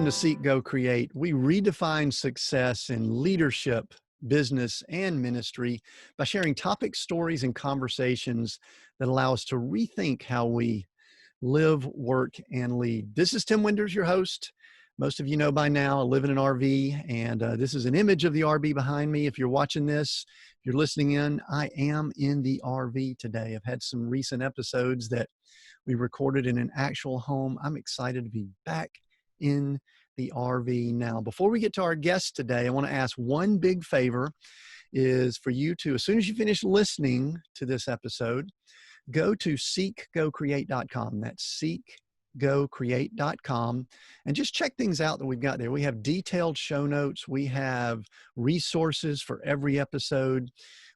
Welcome to Seek, Go, Create. We redefine success in leadership, business, and ministry by sharing topics, stories, and conversations that allow us to rethink how we live, work, and lead. This is Tim Winders, your host. Most of you know by now, I live in an RV, and this is an image of the RV behind me. If you're watching this, if you're listening in, I am in the RV today. I've had some recent episodes that we recorded in an actual home. I'm excited to be back in the RV now. Before we get to our guest today, I want to ask one big favor is for you to, as soon as you finish listening to this episode, go to seekgocreate.com. That's seekgocreate.com and just check things out that we've got there. We have detailed show notes. We have resources for every episode.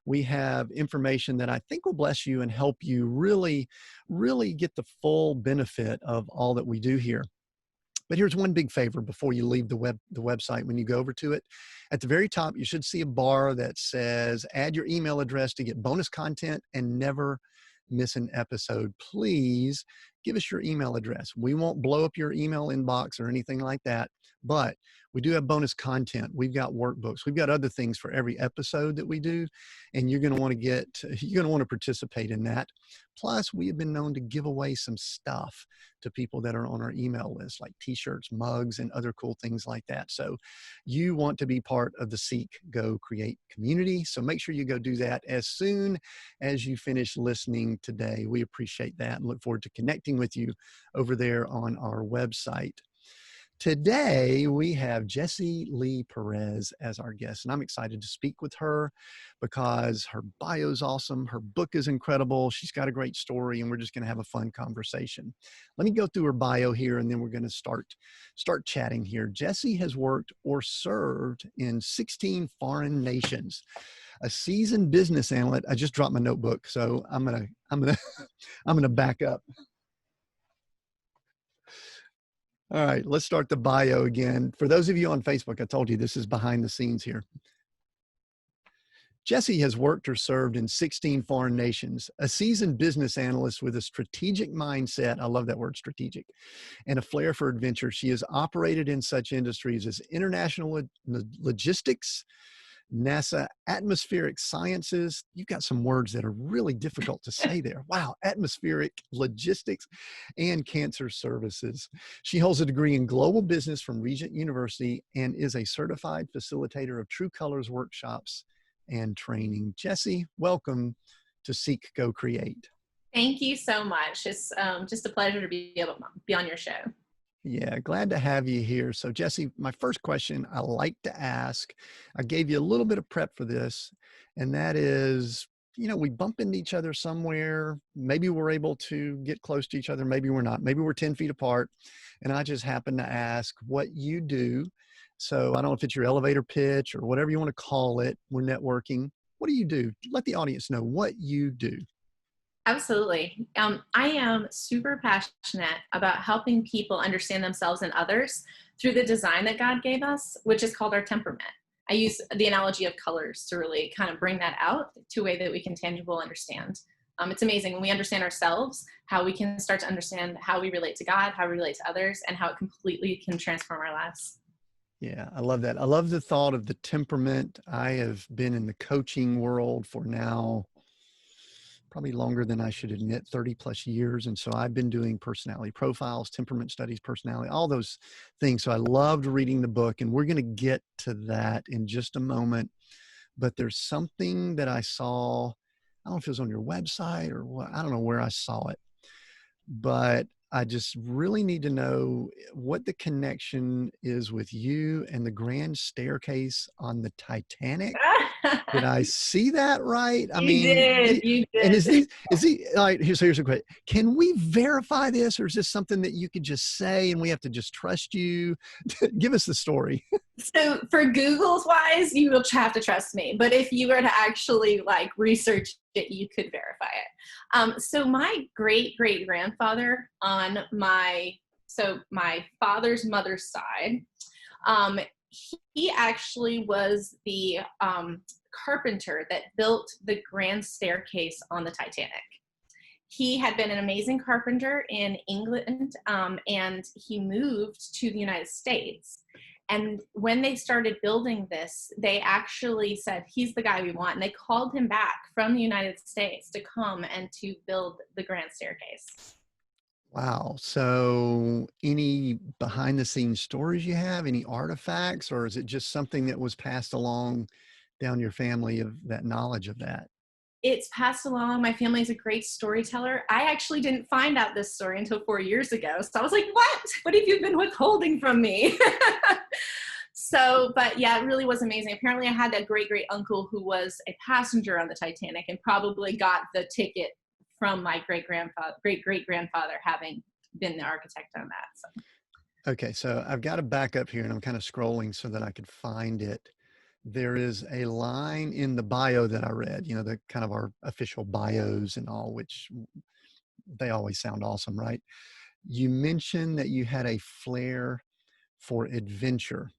We have information that I think will bless you and help you really get the full benefit of all that we do here. But here's one big favor before you leave the website. When you go over to it, at the very top, you should see a bar that says add your email address to get bonus content and never miss an episode. Please give us your email address. We won't blow up your email inbox or anything like that, but we do have bonus content. We've got workbooks. We've got other things for every episode that we do, and you're going to want to participate in that. Plus, we have been known to give away some stuff to people that are on our email list, like t-shirts, mugs, and other cool things like that. So you want to be part of the Seek, Go, Create community. So make sure you go do that as soon as you finish listening today. We appreciate that and look forward to connecting with you over there on our website. Today, we have Jessie Lee Perez as our guest, and I'm excited to speak with her because her bio is awesome. Her book is incredible. She's got a great story, and we're just going to have a fun conversation. Let me go through her bio here, and then we're going to start chatting here. Jessie has worked or served in 16 foreign nations. A seasoned business analyst. I just dropped my notebook, so I'm gonna back up. All right, let's start the bio again. For those of you on Facebook, I told you this is behind the scenes here. Jessie has worked or served in 16 foreign nations, a seasoned business analyst with a strategic mindset. I love that word, strategic, and a flair for adventure. She has operated in such industries as international logistics, NASA atmospheric sciences. You've got some words that are really difficult to say there. Wow. Atmospheric logistics and cancer services. She holds a degree in global business from Regent University and is a certified facilitator of True Colors workshops and training. Jessie, welcome to Seek, Go, Create. Thank you so much. It's just a pleasure to be able to be on your show. Yeah, glad to have you here. So Jessie, my first question I like to ask, I gave you a little bit of prep for this, and that is, we bump into each other somewhere. Maybe we're able to get close to each other. Maybe we're not. Maybe we're 10 feet apart. And I just happen to ask what you do. So I don't know if it's your elevator pitch or whatever you want to call it. We're networking. What do you do? Let the audience know what you do. Absolutely. I am super passionate about helping people understand themselves and others through the design that God gave us, which is called our temperament. I use the analogy of colors to really kind of bring that out to a way that we can tangible understand. It's amazing when we understand ourselves, how we can start to understand how we relate to God, how we relate to others, and how it completely can transform our lives. Yeah, I love that. I love the thought of the temperament. I have been in the coaching world for now probably longer than I should admit, 30 plus years. And so I've been doing personality profiles, temperament studies, personality, all those things. So I loved reading the book, and we're going to get to that in just a moment. But there's something that I saw, I don't know if it was on your website or what, I don't know where I saw it, but I just really need to know what the connection is with you and the grand staircase on the Titanic. Did I see that right? I mean, you did. And is he like, here's a question. Can we verify this, or is this something that you could just say and we have to just trust you? Give us the story. So for Google's wise, you will have to trust me. But if you were to actually research it, you could verify it. So my great-great-grandfather on my father's mother's side, he actually was the carpenter that built the grand staircase on the Titanic. He had been an amazing carpenter in England, and he moved to the United States. And when they started building this, they actually said, he's the guy we want. And they called him back from the United States to come and to build the grand staircase. Wow. So any behind the scenes stories you have, any artifacts, or is it just something that was passed along down your family of that knowledge of that? It's passed along. My family is a great storyteller. I actually didn't find out this story until 4 years ago. So I was like, what? What have you been withholding from me? So, but yeah, it really was amazing. Apparently I had that great uncle who was a passenger on the Titanic and probably got the ticket from my great great grandfather having been the architect on that. So. Okay. So I've got to back up here and I'm kind of scrolling so that I could find it. There is a line in the bio that I read, the kind of our official bios and all, which they always sound awesome, right? You mentioned that you had a flair for adventure.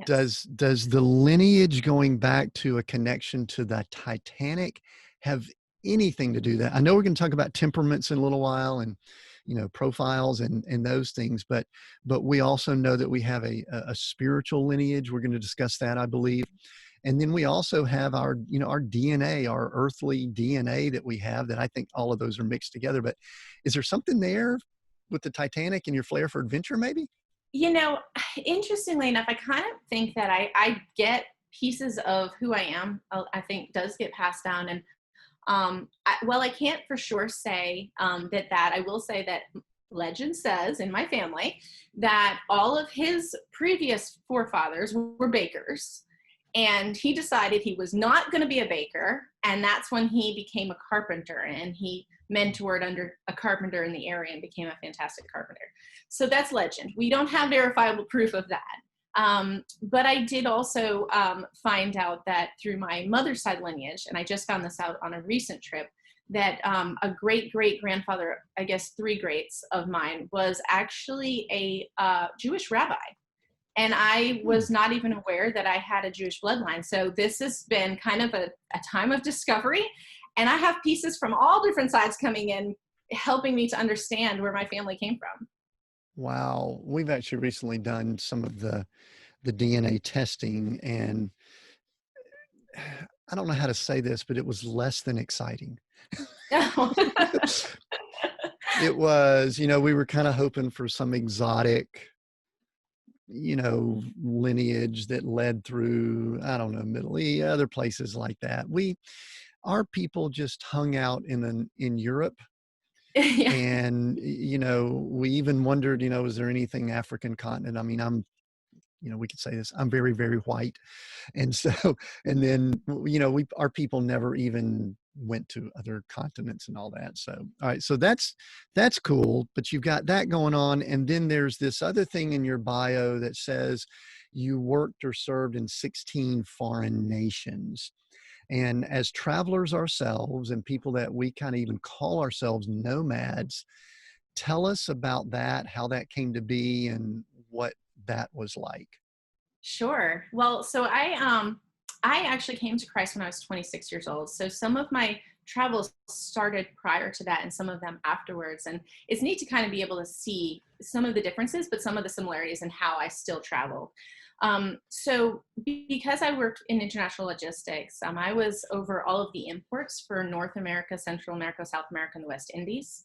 Yes. Does the lineage going back to a connection to the Titanic have anything to do that? I know we're going to talk about temperaments in a little while and profiles and those things, but we also know that we have a spiritual lineage. We're going to discuss that, I believe. And then we also have our our DNA, our earthly DNA that we have, that I think all of those are mixed together. But is there something there with the Titanic and your flair for adventure maybe? Interestingly enough, I kind of think that I get pieces of who I am, I think does get passed down. And well, I can't for sure say that I will say that legend says in my family that all of his previous forefathers were bakers. And he decided he was not going to be a baker. And that's when he became a carpenter, and he mentored under a carpenter in the area and became a fantastic carpenter. So that's legend. We don't have verifiable proof of that. But I did also find out that through my mother's side lineage, and I just found this out on a recent trip, that a great grandfather, I guess 3 greats of mine, was actually a Jewish rabbi. And I was not even aware that I had a Jewish bloodline. So this has been kind of a time of discovery. And I have pieces from all different sides coming in, helping me to understand where my family came from. Wow. We've actually recently done some of the DNA testing, and I don't know how to say this, but it was less than exciting. It was, we were kind of hoping for some exotic, lineage that led through, I don't know, Middle East, other places like that. Our people just hung out in Europe. Yeah. And, we even wondered, is there anything African continent? I mean, we could say this, I'm very, very white. And so, and then, our people never even went to other continents and all that. So, all right. So that's cool, but you've got that going on. And then there's this other thing in your bio that says you worked or served in 16 foreign nations. And as travelers ourselves and people that we kind of even call ourselves nomads, tell us about that, how that came to be and what that was like. Sure. Well, so I actually came to Christ when I was 26 years old. So some of my travels started prior to that and some of them afterwards. And it's neat to kind of be able to see some of the differences, but some of the similarities in how I still travel. So because I worked in international logistics, I was over all of the imports for North America, Central America, South America, and the West Indies.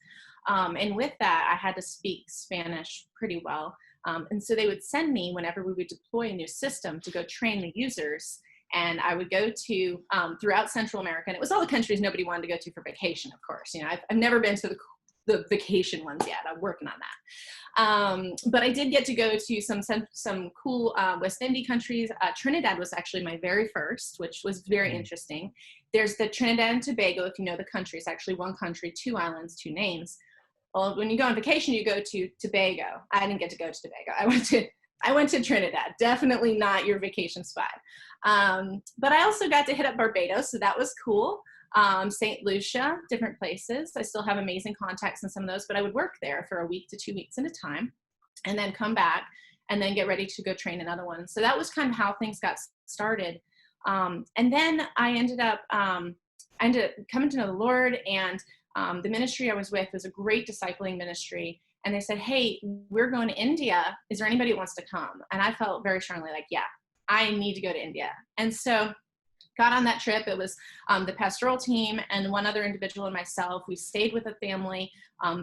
And with that, I had to speak Spanish pretty well. And so they would send me whenever we would deploy a new system to go train the users. And I would go to throughout Central America, and it was all the countries nobody wanted to go to for vacation, of course. I've never been to the vacation ones yet. I'm working on that. But I did get to go to some cool West Indian countries. Trinidad was actually my very first, which was very interesting. There's the Trinidad and Tobago, if you know the country. It's actually one country, 2 islands, 2 names. Well, when you go on vacation, you go to Tobago. I didn't get to go to Tobago. I went to Trinidad. Definitely not your vacation spot. But I also got to hit up Barbados, so that was cool. St. Lucia, different places. I still have amazing contacts in some of those, but I would work there for a week to 2 weeks at a time and then come back and then get ready to go train another one. So that was kind of how things got started. And then I ended up coming to know the Lord, and the ministry I was with was a great discipling ministry. And they said, hey, we're going to India. Is there anybody who wants to come? And I felt very strongly like, yeah, I need to go to India. And so got on that trip. It was the pastoral team and one other individual and myself. We stayed with a family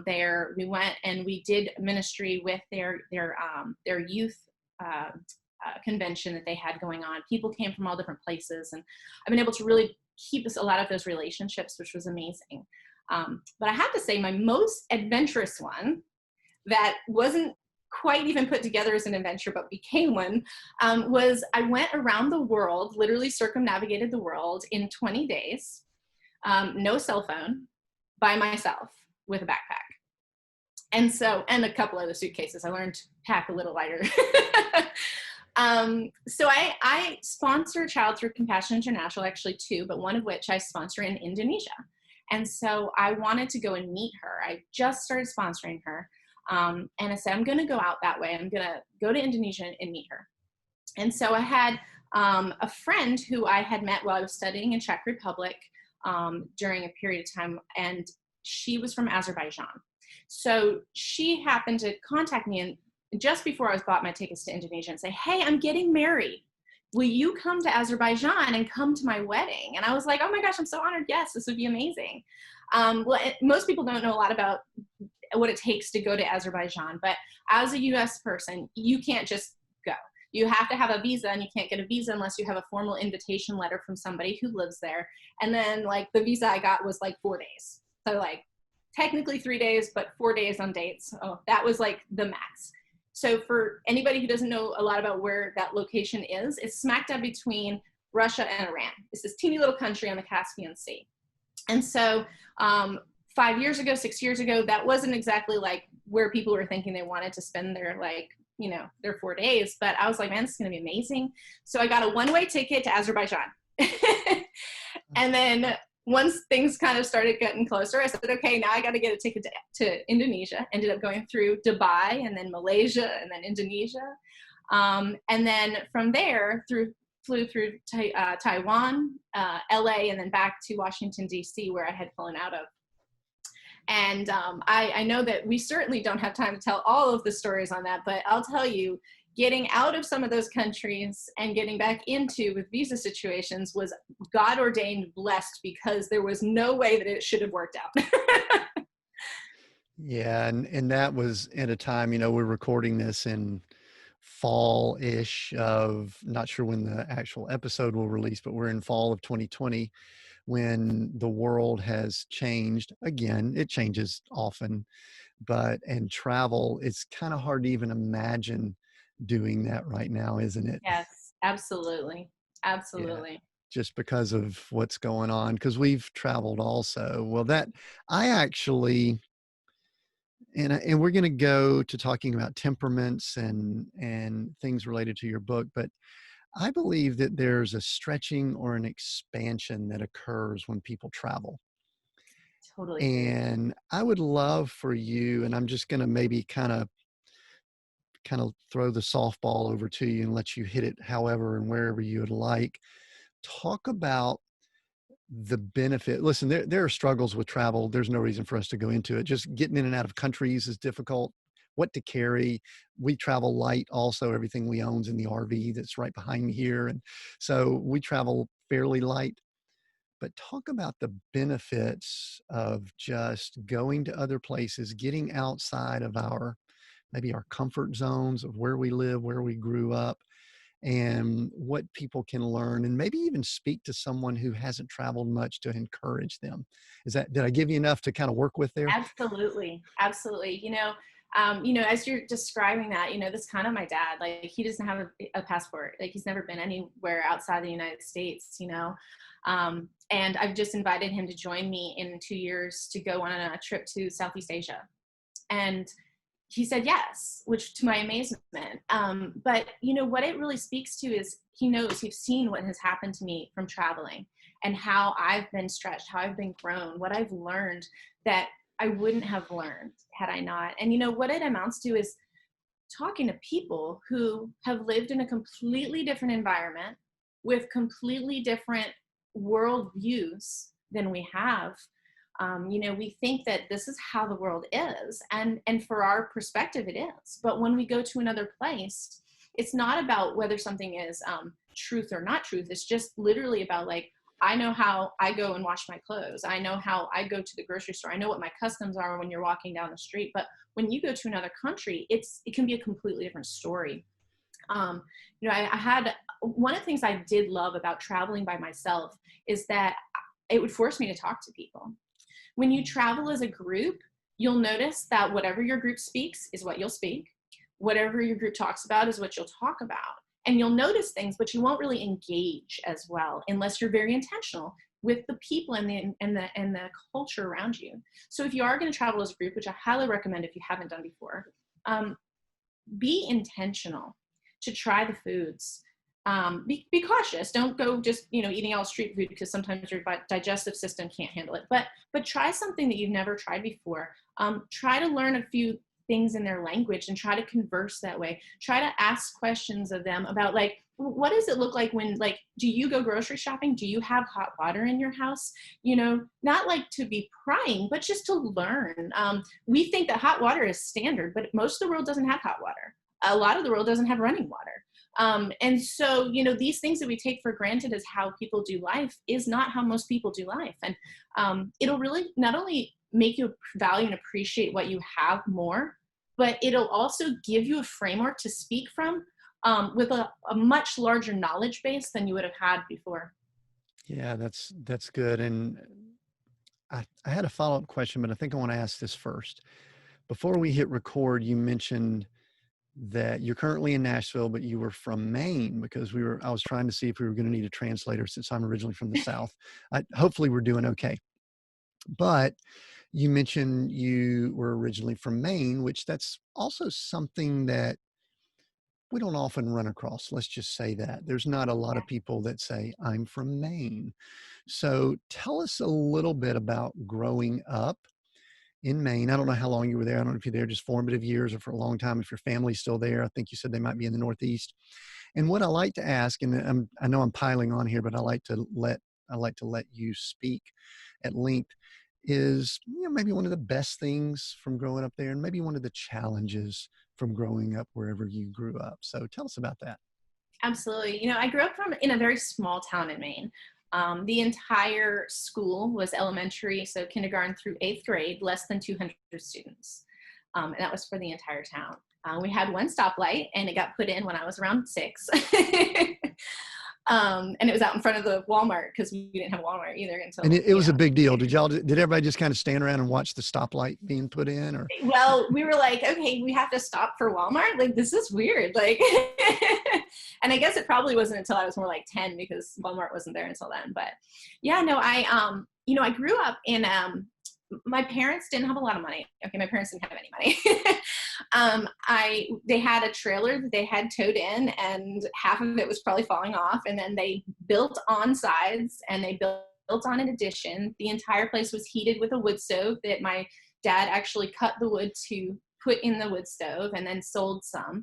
there. We went and we did ministry with their youth convention that they had going on. People came from all different places, and I've been able to really keep a lot of those relationships, which was amazing. But I have to say, my most adventurous one that wasn't quite even put together as an adventure, but became one, was I went around the world, literally circumnavigated the world in 20 days, no cell phone, by myself with a backpack. And so, and a couple other suitcases. I learned to pack a little lighter. So I sponsor Child Through Compassion International, actually two, but one of which I sponsor in Indonesia. And so I wanted to go and meet her. I just started sponsoring her. And I said, I'm going to go out that way. I'm going to go to Indonesia and meet her. And so I had a friend who I had met while I was studying in Czech Republic during a period of time, and she was from Azerbaijan. So she happened to contact me and just before I was bought my tickets to Indonesia and say, hey, I'm getting married. Will you come to Azerbaijan and come to my wedding? And I was like, oh my gosh, I'm so honored. Yes, this would be amazing. Most people don't know a lot about what it takes to go to Azerbaijan, but as a US person, you can't just go. You have to have a visa, and you can't get a visa unless you have a formal invitation letter from somebody who lives there. And then like the visa I got was like 4 days. So like technically 3 days, but 4 days on dates. Oh, that was like the max. So for anybody who doesn't know a lot about where that location is, it's smack dab between Russia and Iran. It's this teeny little country on the Caspian Sea. And so 5 years ago, 6 years ago, that wasn't exactly like where people were thinking they wanted to spend their their 4 days. But I was like, man, this is going to be amazing. So I got a one-way ticket to Azerbaijan. And then once things kind of started getting closer, I said, okay, now I got to get a ticket to Indonesia. Ended up going through Dubai and then Malaysia and then Indonesia. And then from there, flew through Taiwan, LA, and then back to Washington, D.C., where I had flown out of. And I know that we certainly don't have time to tell all of the stories on that, but I'll tell you, getting out of some of those countries and getting back into with visa situations was God ordained blessed, because there was no way that it should have worked out. Yeah. And that was at a time, we're recording this in fall-ish of, not sure when the actual episode will release, but we're in fall of 2020 when the world has changed. Again, it changes often, and travel, it's kind of hard to even imagine doing that right now, isn't it? Yes, absolutely. Absolutely. Yeah, just because of what's going on, because we've traveled also. Well, that I actually, and we're going to go to talking about temperaments and things related to your book, but I believe that there's a stretching or an expansion that occurs when people travel. Totally. And I would love for you, and I'm just going to maybe kind of throw the softball over to you and let you hit it however and wherever you would like. Talk about the benefit. Listen, there are struggles with travel. There's no reason for us to go into it. Just getting in and out of countries is difficult. What to carry. We travel light also. Everything we own's in the RV that's right behind me here. And so we travel fairly light. But talk about the benefits of just going to other places, getting outside of maybe our comfort zones of where we live, where we grew up, and what people can learn, and maybe even speak to someone who hasn't traveled much to encourage them. Did I give you enough to kind of work with there? Absolutely. Absolutely. As you're describing that, that's kind of my dad. Like, he doesn't have a passport. Like, he's never been anywhere outside the United States, and I've just invited him to join me in 2 years to go on a trip to Southeast Asia. And he said yes, which to my amazement. But what it really speaks to is he's seen what has happened to me from traveling and how I've been stretched, how I've been grown, what I've learned that I wouldn't have learned had I not. And what it amounts to is talking to people who have lived in a completely different environment with completely different world views than we have. We think that this is how the world is, and for our perspective it is. But when we go to another place, it's not about whether something is truth or not truth. It's just literally about, like, I know how I go and wash my clothes. I know how I go to the grocery store. I know what my customs are when you're walking down the street. But when you go to another country, it can be a completely different story. I had one of the things I did love about traveling by myself is that it would force me to talk to people. When you travel as a group, you'll notice that whatever your group speaks is what you'll speak. Whatever your group talks about is what you'll talk about. And you'll notice things, but you won't really engage as well unless you're very intentional with the people and the culture around you. So if you are going to travel as a group, which I highly recommend if you haven't done before, be intentional to try the foods. Be cautious. Don't go just, eating all street food, because sometimes your digestive system can't handle it. But try something that you've never tried before. Try to learn a few things in their language and try to converse that way. Try to ask questions of them about, like, what does it look like when, like, do you go grocery shopping? Do you have hot water in your house? Not like to be prying, but just to learn. We think that hot water is standard, but most of the world doesn't have hot water. A lot of the world doesn't have running water. And so, these things that we take for granted as how people do life is not how most people do life. And it'll really not only make you value and appreciate what you have more, but it'll also give you a framework to speak from with a much larger knowledge base than you would have had before. Yeah, that's good. And I had a follow-up question, but I think I want to ask this first. Before we hit record, you mentioned that you're currently in Nashville, but you were from Maine, because I was trying to see if we were going to need a translator since I'm originally from the South. Hopefully we're doing okay. But you mentioned you were originally from Maine, which that's also something that we don't often run across. Let's just say that. There's not a lot of people that say, I'm from Maine. So tell us a little bit about growing up in Maine. I don't know how long you were there. I don't know if you're there just formative years or for a long time, if your family's still there. I think you said they might be in the Northeast. And what I like to ask, and I know I'm piling on here, but I like to let you speak at length, is maybe one of the best things from growing up there, and maybe one of the challenges from growing up wherever you grew up. So tell us about that. Absolutely. I grew up in a very small town in Maine. The entire school was elementary, so kindergarten through 8th grade, less than 200 students. And that was for the entire town. We had one stoplight, and it got put in when I was around 6. And it was out in front of the Walmart, because we didn't have a Walmart either until. And it was a big deal. Did everybody just kind of stand around and watch the stoplight being put in, or? Well, we were like, okay, we have to stop for Walmart. Like, this is weird. Like, and I guess it probably wasn't until I was more like 10, because Walmart wasn't there until then. But yeah, no, I grew up in, my parents didn't have a lot of money. Okay, my parents didn't have any money. They had a trailer that they had towed in, and half of it was probably falling off. And then they built on sides, and they built on an addition. The entire place was heated with a wood stove that my dad actually cut the wood to put in the wood stove and then sold some.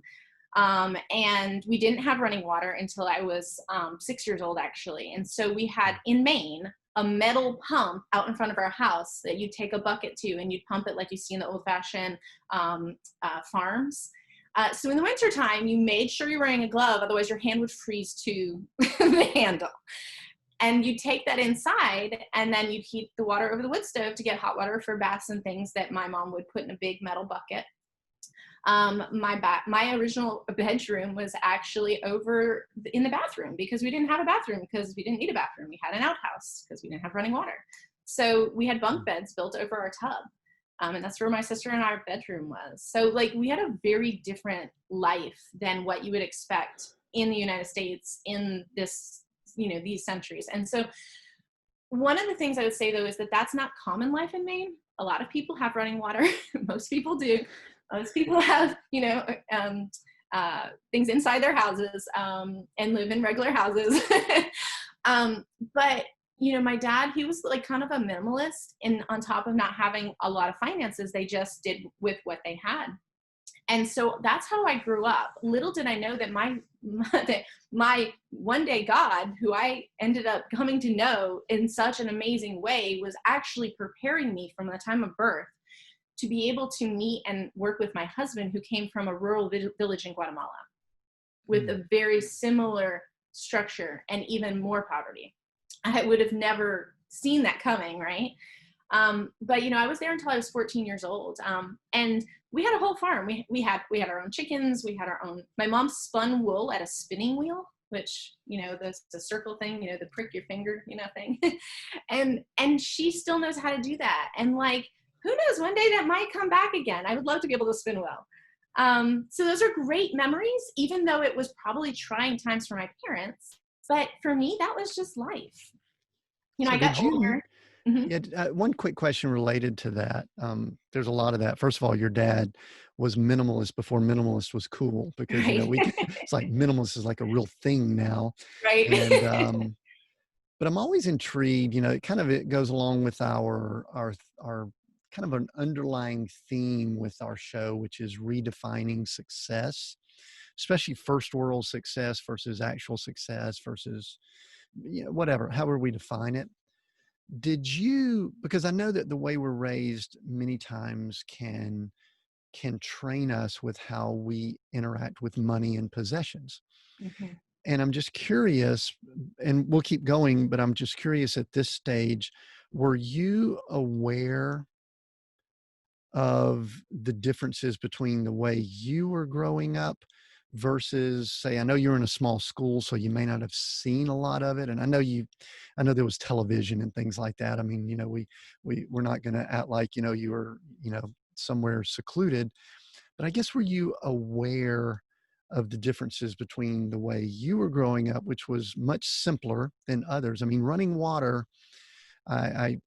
And we didn't have running water until I was 6 years old, actually. And so we had, in Maine, a metal pump out in front of our house that you take a bucket to, and you'd pump it like you see in the old-fashioned farms. So in the wintertime, you made sure you're wearing a glove, otherwise your hand would freeze to the handle. And you'd take that inside, and then you'd heat the water over the wood stove to get hot water for baths and things that my mom would put in a big metal bucket. My original bedroom was actually over in the bathroom, because we didn't have a bathroom, because we didn't need a bathroom. We had an outhouse because we didn't have running water. So we had bunk beds built over our tub. And that's where my sister and our bedroom was. So like, we had a very different life than what you would expect in the United States in this, these centuries. And so one of the things I would say, though, is that that's not common life in Maine. A lot of people have running water. Most people do. Most people have, things inside their houses and live in regular houses. But, my dad, he was like kind of a minimalist, and on top of not having a lot of finances, they just did with what they had. And so that's how I grew up. Little did I know that my one day God, who I ended up coming to know in such an amazing way, was actually preparing me from the time of birth to be able to meet and work with my husband, who came from a rural village in Guatemala with a very similar structure and even more poverty. I would have never seen that coming, right? But I was there until I was 14 years old. And we had a whole farm. We had our own chickens. We had our own, my mom spun wool at a spinning wheel, which, the circle thing, the prick your finger, thing. and she still knows how to do that. And like, who knows, one day that might come back again. I would love to be able to spin well. So those are great memories, even though it was probably trying times for my parents. But for me, that was just life. So I got older. Mm-hmm. Yeah, one quick question related to that. There's a lot of that. First of all, your dad was minimalist before minimalist was cool, because Right. it's like minimalist is like a real thing now. Right. And but I'm always intrigued. It goes along with our kind of an underlying theme with our show, which is redefining success, especially first world success versus actual success versus whatever, however we define it. Because I know that the way we're raised many times can train us with how we interact with money and possessions. Mm-hmm. And I'm just curious, and we'll keep going, but I'm just curious at this stage, were you aware of the differences between the way you were growing up versus, say, I know you're in a small school, so you may not have seen a lot of it. And I know there was television and things like that. I mean, we're not going to act like, you were, somewhere secluded, but I guess, were you aware of the differences between the way you were growing up, which was much simpler than others? I mean, running water, I'm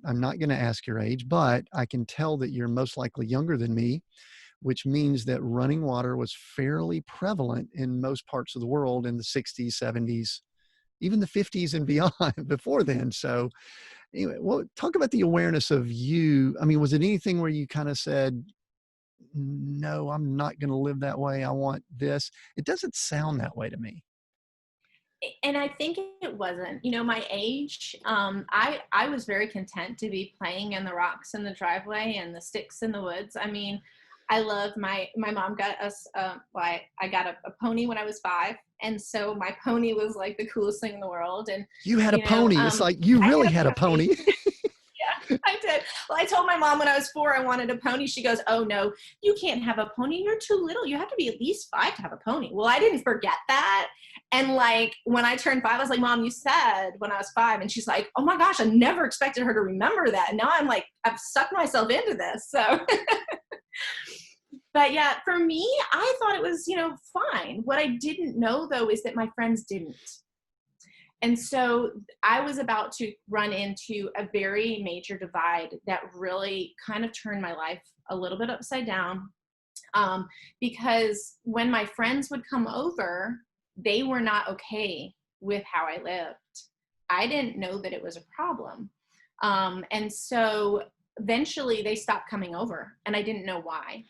not going to ask your age, but I can tell that you're most likely younger than me, which means that running water was fairly prevalent in most parts of the world in the 60s, 70s, even the 50s and beyond before then. So anyway, well, talk about the awareness of you. I mean, was it anything where you kind of said, no, I'm not going to live that way, I want this? It doesn't sound that way to me. And I think it wasn't, my age, I was very content to be playing in the rocks in the driveway and the sticks in the woods. I mean, I love my mom got us, I got a pony when I was 5. And so my pony was like the coolest thing in the world. And you had a pony. It's like, you really had a pony. Yeah, I did. Well, I told my mom when I was 4, I wanted a pony. She goes, "Oh no, you can't have a pony. You're too little. You have to be at least 5 to have a pony." Well, I didn't forget that. And like, when I turned 5, I was like, "Mom, you said when I was 5." And she's like, "Oh my gosh, I never expected her to remember that." And now I'm like, I've sucked myself into this. So, but yeah, for me, I thought it was, fine. What I didn't know though, is that my friends didn't. And so I was about to run into a very major divide that really kind of turned my life a little bit upside down. Because when my friends would come over, they were not okay with how I lived. I didn't know that it was a problem. And so eventually they stopped coming over, and I didn't know why.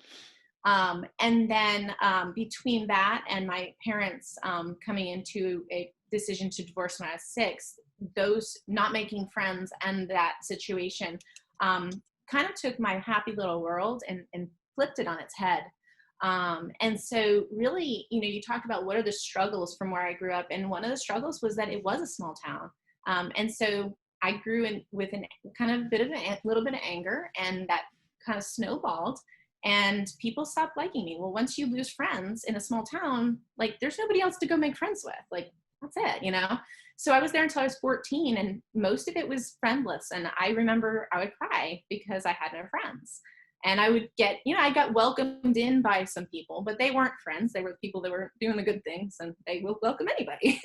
And then between that and my parents coming into a decision to divorce when I was 6, those not making friends and that situation kind of took my happy little world and flipped it on its head. And so really, you talked about what are the struggles from where I grew up. And one of the struggles was that it was a small town. And so I grew with a little bit of anger, and that kind of snowballed. And people stopped liking me. Well, once you lose friends in a small town, like, there's nobody else to go make friends with. Like, that's it, So I was there until I was 14, and most of it was friendless. And I remember I would cry because I had no friends. And I would get, I got welcomed in by some people, but they weren't friends. They were people that were doing the good things, and they will welcome anybody.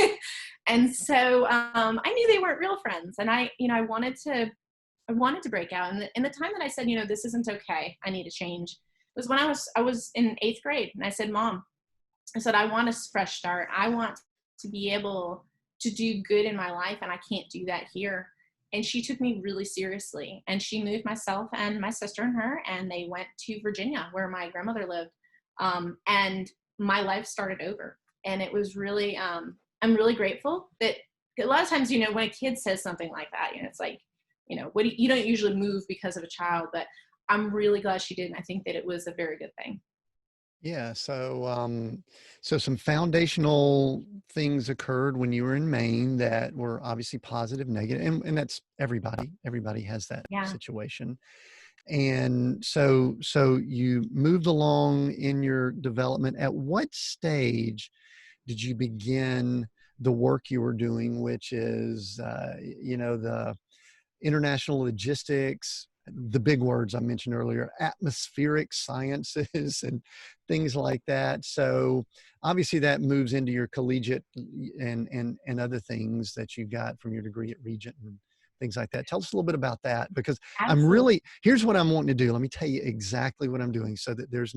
And so I knew they weren't real friends. And I wanted to break out. And in the time that I said, this isn't okay, I need to change, was when I was in 8th grade. And I said, Mom, I said, I want a fresh start. I want to be able to do good in my life, and I can't do that here. And she took me really seriously, and she moved myself and my sister and her, and they went to Virginia, where my grandmother lived. And my life started over. And it was really, I'm really grateful that a lot of times, when a kid says something like that, it's like, you don't usually move because of a child, but I'm really glad she did. And I think that it was a very good thing. Yeah. So some foundational things occurred when you were in Maine that were obviously positive, negative, and that's everybody. Everybody has that Yeah. situation. And so you moved along in your development. At what stage did you begin the work you were doing, which is, the international logistics, the big words I mentioned earlier, atmospheric sciences and things like that. So obviously that moves into your collegiate and other things that you got from your degree at Regent and things like that. Tell us a little bit about that, because Absolutely. here's what I'm wanting to do. Let me tell you exactly what I'm doing so that there's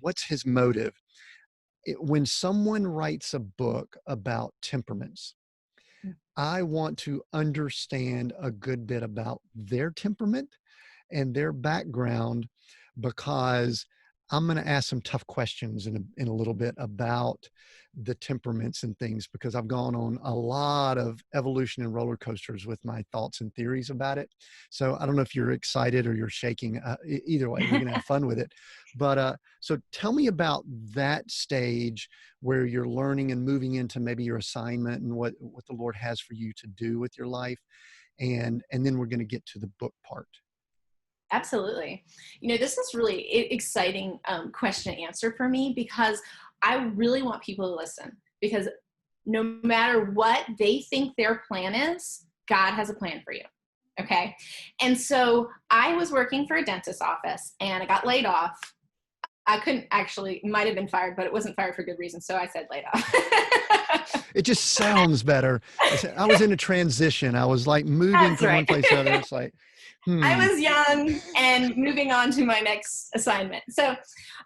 what's his motive. When someone writes a book about temperaments, I want to understand a good bit about their temperament and their background, because I'm going to ask some tough questions in a little bit about the temperaments and things, because I've gone on a lot of evolution and roller coasters with my thoughts and theories about it. So I don't know if you're excited or you're shaking. Either way, we're going to have fun with it. But so tell me about that stage where you're learning and moving into maybe your assignment and what the Lord has for you to do with your life. And then we're going to get to the book part. Absolutely. This is really exciting question and answer for me, because I really want people to listen, because no matter what they think their plan is, God has a plan for you. Okay. And so I was working for a dentist's office and I got laid off. I couldn't actually, might have been fired, but it wasn't fired for good reason. So I said laid off. It just sounds better. I was in a transition. I was like moving That's from one right. place to the other. It's like, I was young and moving on to my next assignment. So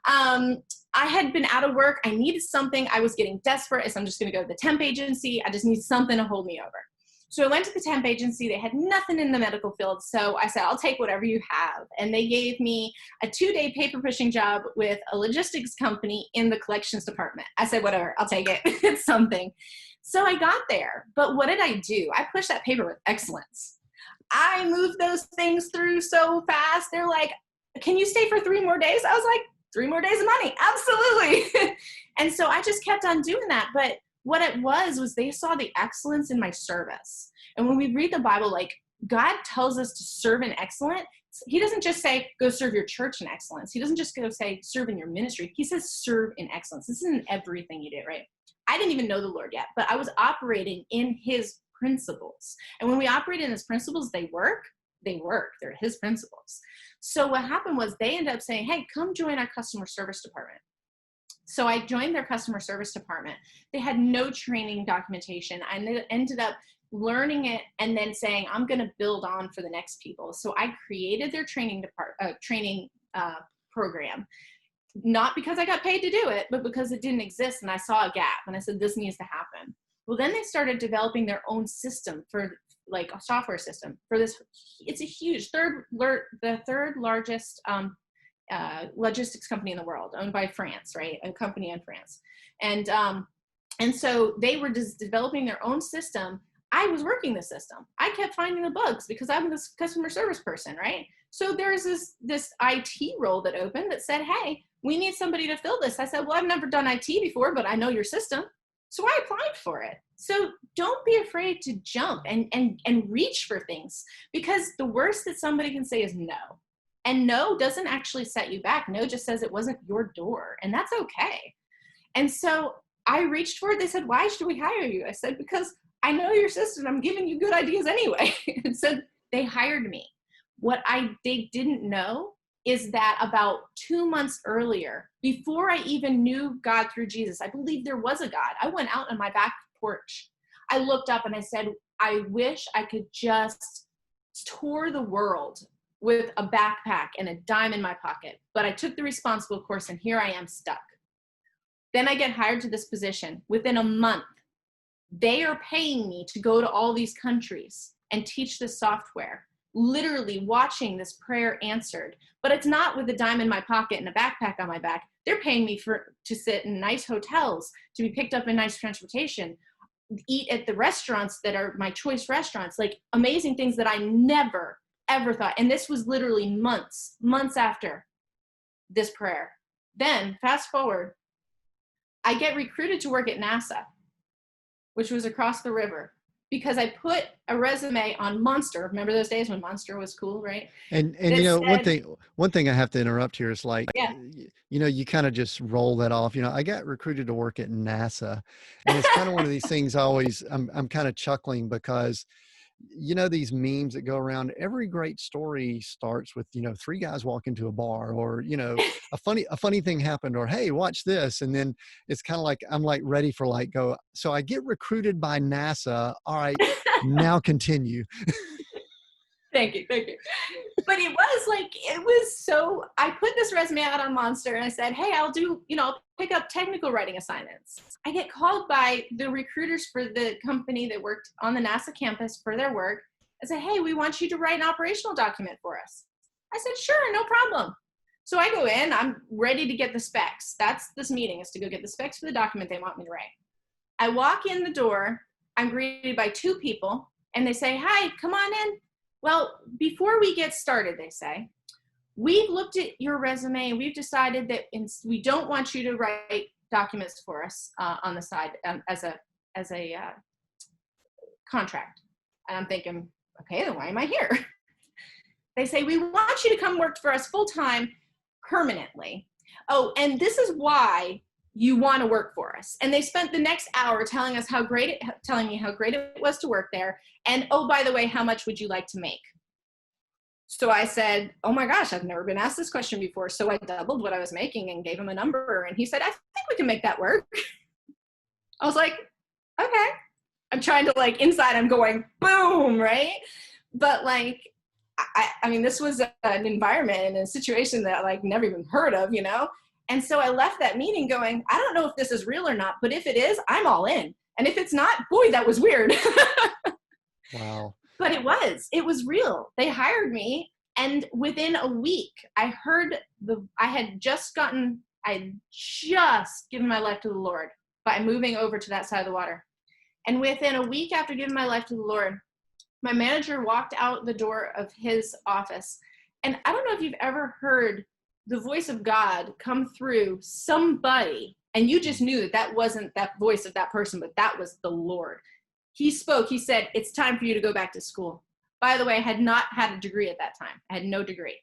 I had been out of work. I needed something. I was getting desperate. So I'm just going to go to the temp agency. I just need something to hold me over. So I went to the temp agency. They had nothing in the medical field. So I said, I'll take whatever you have. And they gave me a 2-day paper pushing job with a logistics company in the collections department. I said, whatever, I'll take it. It's something. So I got there. But what did I do? I pushed that paper with excellence. I moved those things through so fast. They're like, can you stay for 3 more days? I was like, 3 more days of money. Absolutely. And so I just kept on doing that. But what it was they saw the excellence in my service. And when we read the Bible, like, God tells us to serve in excellence. He doesn't just say, go serve your church in excellence. He doesn't just go say, serve in your ministry. He says, serve in excellence. This is in everything you do, right? I didn't even know the Lord yet, but I was operating in his principles. And when we operate in his principles, they work. They're his principles. So what happened was they ended up saying, hey, come join our customer service department. So I joined their customer service department. They had no training documentation. I ended up learning it and then saying, I'm going to build on for the next people. So I created their training program, not because I got paid to do it, but because it didn't exist. And I saw a gap and I said, this needs to happen. Well, then they started developing their own system for, like, a software system for this. It's a huge the third largest logistics company in the world, owned by France, right? A company in France. And so they were just developing their own system. I was working the system. I kept finding the bugs because I'm this customer service person, right? So there's this IT role that opened that said, hey, we need somebody to fill this. I said, well, I've never done IT before, but I know your system. So I applied for it. So don't be afraid to jump and reach for things, because the worst that somebody can say is no. And no doesn't actually set you back. No just says it wasn't your door, and that's okay. And so I reached for it. They said, why should we hire you? I said, because I know your system. I'm giving you good ideas anyway. And so they hired me. What they didn't know is that about 2 months earlier, before I even knew God through Jesus, I believed there was a God. I went out on my back porch. I looked up and I said, I wish I could just tour the world with a backpack and a dime in my pocket. But I took the responsible course, and here I am stuck. Then I get hired to this position. Within a month, they are paying me to go to all these countries and teach this software. literally watching this prayer answered. But it's not with a dime in my pocket and a backpack on my back. They're paying me to sit in nice hotels, to be picked up in nice transportation, eat at the restaurants that are my choice restaurants, like amazing things that I never, ever thought. And this was literally months after this prayer. Then fast forward, I get recruited to work at NASA, which was across the river, because I put a resume on Monster. Remember those days when Monster was cool, right? And That you know, said, one thing I have to interrupt here is like, yeah. you know, you kind of just roll that off. You know, I got recruited to work at NASA, and it's kind of one of these things I'm kind of chuckling because, you know, these memes that go around, every great story starts with, you know, three guys walk into a bar, or, you know, a funny thing happened, or, hey, watch this. And then it's kind of like, I'm like ready for like, go. So I get recruited by NASA. All right, now continue. Thank you. But I put this resume out on Monster and I said, hey, I'll pick up technical writing assignments. I get called by the recruiters for the company that worked on the NASA campus for their work. I said, hey, we want you to write an operational document for us. I said, sure, no problem. So I go in, I'm ready to get the specs. That's this meeting, is to go get the specs for the document they want me to write. I walk in the door, I'm greeted by two people, and they say, hi, come on in. Well, before we get started, they say, we've looked at your resume and we've decided that we don't want you to write documents for us on the side as a contract. And I'm thinking, okay, then why am I here? They say, we want you to come work for us full-time permanently. Oh, and this is why you want to work for us. And they spent the next hour telling me how great it was to work there. And, oh, by the way, how much would you like to make? So I said, oh my gosh, I've never been asked this question before. So I doubled what I was making and gave him a number. And he said, I think we can make that work. I was like, okay. I'm trying to inside I'm going, boom, right? But I mean, this was an environment and a situation that I never even heard of, you know? And so I left that meeting going, I don't know if this is real or not, but if it is, I'm all in. And if it's not, boy, that was weird. Wow. But it was real. They hired me. And within a week, I had just given my life to the Lord by moving over to that side of the water. And within a week after giving my life to the Lord, my manager walked out the door of his office. And I don't know if you've ever heard the voice of God come through somebody, and you just knew that wasn't that voice of that person, but that was the Lord. He spoke, he said, it's time for you to go back to school. By the way, I had not had a degree at that time. I had no degree.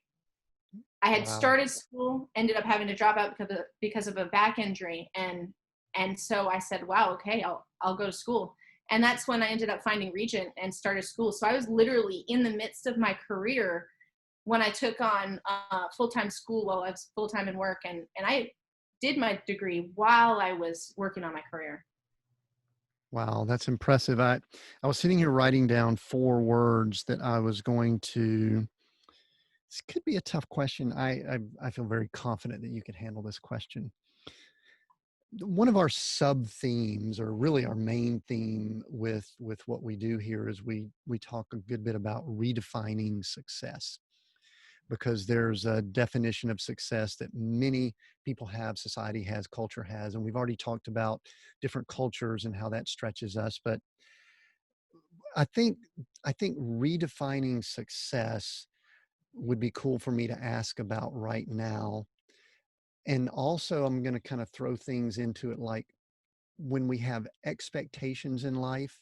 I had started school, ended up having to drop out because of a back injury. And so I said, wow, okay, I'll go to school. And that's when I ended up finding Regent and started school. So I was literally in the midst of my career when I took on full-time school while I was full-time in work. And I did my degree while I was working on my career. Wow, that's impressive. I was sitting here writing down 4 words that I was going to. This could be a tough question. I feel very confident that you could handle this question. One of our sub themes, or really our main theme with what we do here, is we talk a good bit about redefining success, because there's a definition of success that many people have, society has, culture has, and we've already talked about different cultures and how that stretches us. But I think redefining success would be cool for me to ask about right now. And also, I'm going to kind of throw things into it, like when we have expectations in life,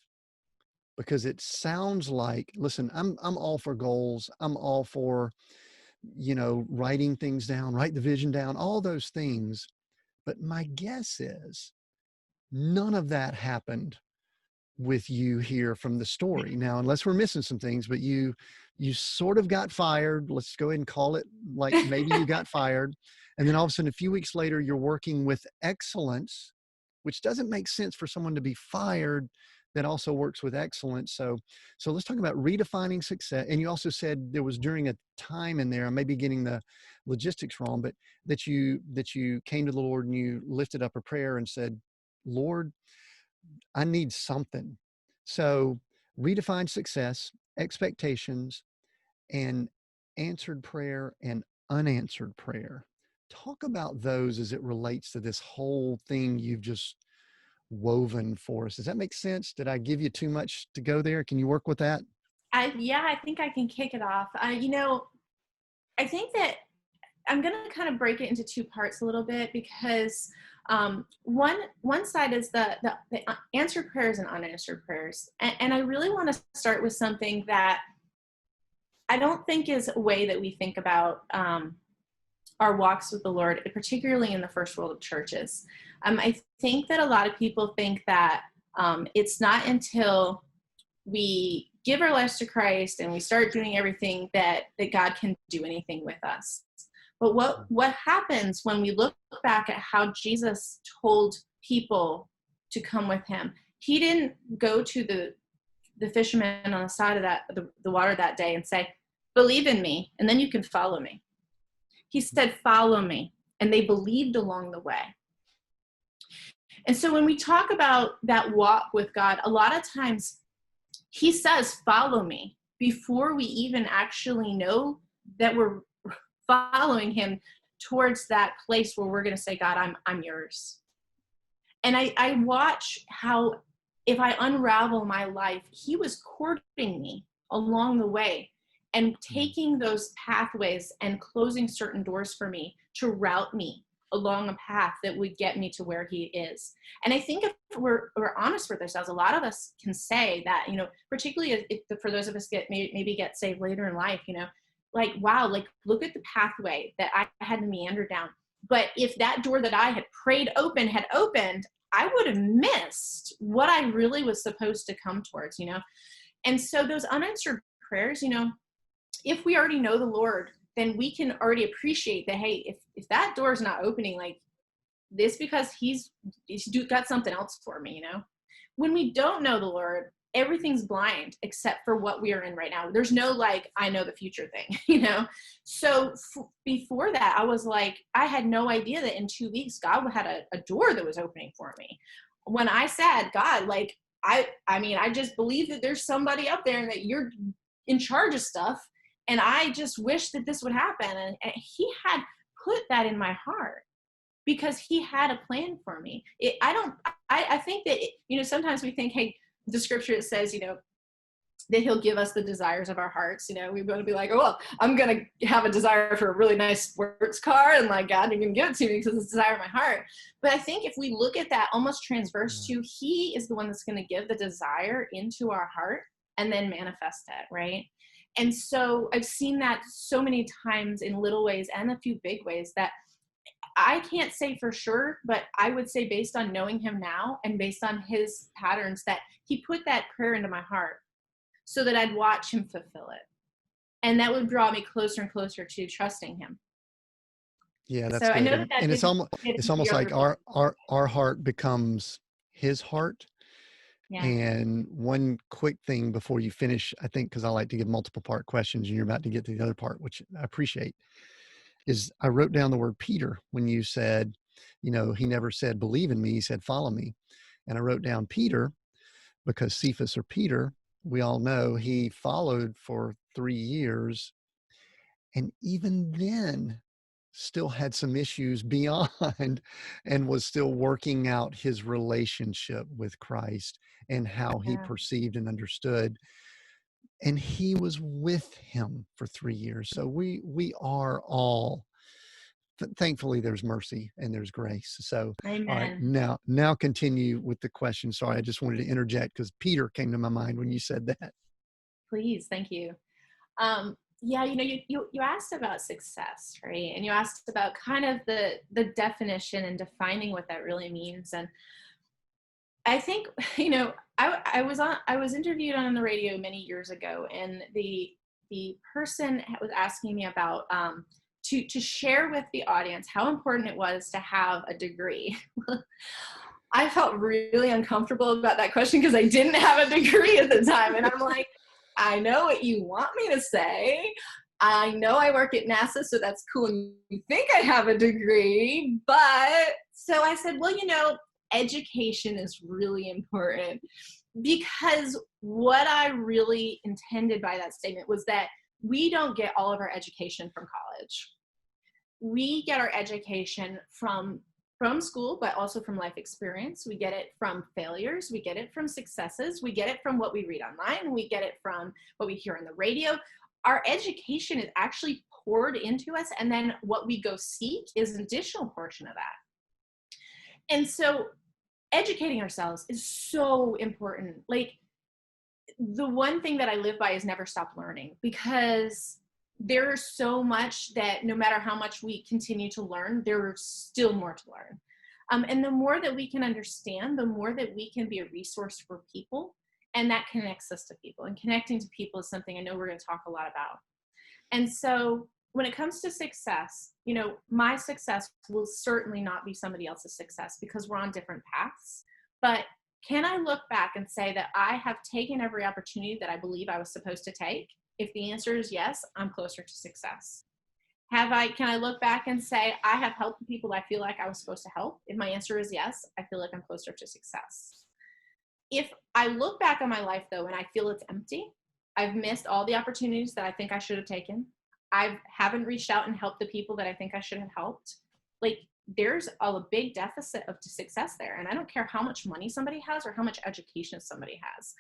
because it sounds like, listen, I'm all for goals. I'm all for, writing things down, write the vision down, all those things. But my guess is none of that happened with you here from the story. Now, unless we're missing some things, but you sort of got fired. Let's go ahead and call it like maybe you got fired. And then all of a sudden, a few weeks later, you're working with excellence, which doesn't make sense for someone to be fired that also works with excellence. So let's talk about redefining success. And you also said there was during a time in there, I may be getting the logistics wrong, but that you came to the Lord and you lifted up a prayer and said, Lord, I need something. So redefine success, expectations, and answered prayer and unanswered prayer. Talk about those as it relates to this whole thing you've just woven for us. Does that make sense? Did I give you too much to go there? Can you work with that? I think I can kick it off. I think that I'm going to kind of break it into two parts a little bit, because one side is the answered prayers and unanswered prayers. And I really want to start with something that I don't think is a way that we think about our walks with the Lord, particularly in the first world of churches. I think that a lot of people think that it's not until we give our lives to Christ and we start doing everything that God can do anything with us. But what happens when we look back at how Jesus told people to come with him? He didn't go to the fishermen on the side of the water that day and say, believe in me, and then you can follow me. He said, follow me. And they believed along the way. And so when we talk about that walk with God, a lot of times he says, follow me, before we even actually know that we're following him towards that place where we're going to say, God, I'm yours. And I watch how, if I unravel my life, he was courting me along the way and taking those pathways and closing certain doors for me to route me along a path that would get me to where he is. And I think if we're honest with ourselves, a lot of us can say that, particularly if for those of us maybe get saved later in life, like, wow, like, look at the pathway that I had to meander down. But if that door that I had prayed open had opened, I would have missed what I really was supposed to come towards, And so those unanswered prayers, if we already know the Lord, then we can already appreciate that, hey, if that door is not opening, like, this because he's got something else for me, When we don't know the Lord, everything's blind except for what we are in right now. There's no, like, I know the future thing, So before that, I was like, I had no idea that in 2 weeks, God had a door that was opening for me. When I said, God, like, I just believe that there's somebody up there and that you're in charge of stuff. And I just wish that this would happen. And he had put that in my heart because he had a plan for me. I think that, sometimes we think, hey, the scripture, it says, that he'll give us the desires of our hearts. We want to be like, oh, well, I'm going to have a desire for a really nice sports car, and like, God, you can give it to me because it's the desire of my heart. But I think if we look at that almost transverse to, he is the one that's going to give the desire into our heart and then manifest it, right? And so I've seen that so many times in little ways and a few big ways that I can't say for sure, but I would say, based on knowing him now and based on his patterns, that he put that prayer into my heart so that I'd watch him fulfill it. And that would draw me closer and closer to trusting him. Yeah, that's so good. I know that And it's almost like our heart becomes his heart. Yeah. And one quick thing before you finish, I think, because I like to give multiple part questions and you're about to get to the other part, which I appreciate, is I wrote down the word Peter when you said, he never said, believe in me. He said, follow me. And I wrote down Peter because Cephas, or Peter, we all know he followed for 3 years. And even then still had some issues beyond and was still working out his relationship with Christ and how he perceived and understood. And he was with him for 3 years. So we are all, thankfully there's mercy and there's grace. So, Amen. All right, now continue with the question. Sorry, I just wanted to interject because Peter came to my mind when you said that. Please. Thank you. Yeah, you asked about success, right? And you asked about kind of the definition and defining what that really means. And I think, I was interviewed on the radio many years ago, and the person was asking me about to share with the audience how important it was to have a degree. I felt really uncomfortable about that question because I didn't have a degree at the time, and I'm like, I know what you want me to say. I know I work at NASA, so that's cool. And you think I have a degree, but so I said, well, education is really important, because what I really intended by that statement was that we don't get all of our education from college. We get our education from school, but also from life experience. We get it from failures. We get it from successes. We get it from what we read online. We get it from what we hear on the radio. Our education is actually poured into us. And then what we go seek is an additional portion of that. And so educating ourselves is so important. Like, the one thing that I live by is never stop learning, because there's so much that no matter how much we continue to learn, there's still more to learn. And the more that we can understand, the more that we can be a resource for people, and that connects us to people. And connecting to people is something I know we're going to talk a lot about. And so when it comes to success, you know, my success will certainly not be somebody else's success, because we're on different paths. But can I look back and say that I have taken every opportunity that I believe I was supposed to take? If the answer is yes, I'm closer to success. Can I look back and say I have helped the people I feel like I was supposed to help? If my answer is yes, I feel like I'm closer to success. If I look back on my life though, and I feel it's empty, I've missed all the opportunities that I think I should have taken, I haven't reached out and helped the people that I think I should have helped, like, there's a big deficit of success there. And I don't care how much money somebody has or how much education somebody has.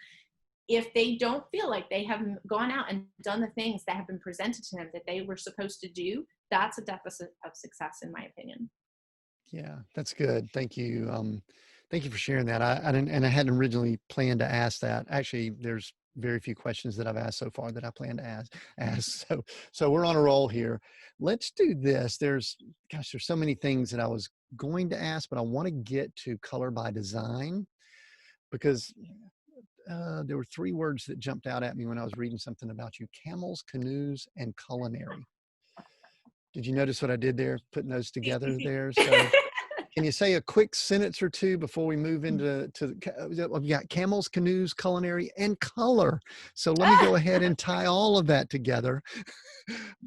If they don't feel like they have gone out and done the things that have been presented to them that they were supposed to do, that's a deficit of success, in my opinion. Yeah, that's good. Thank you. Thank you for sharing that. I hadn't originally planned to ask that. Actually, there's very few questions that I've asked so far that I plan to ask. So we're on a roll here. Let's do this. There's so many things that I was going to ask, but I want to get to color by design, because there were 3 words that jumped out at me when I was reading something about you: camels, canoes, and culinary. Did you notice what I did there, putting those together there? So can you say a quick sentence or two before we move into we got camels, canoes, culinary, and color. So let me go ahead and tie all of that together.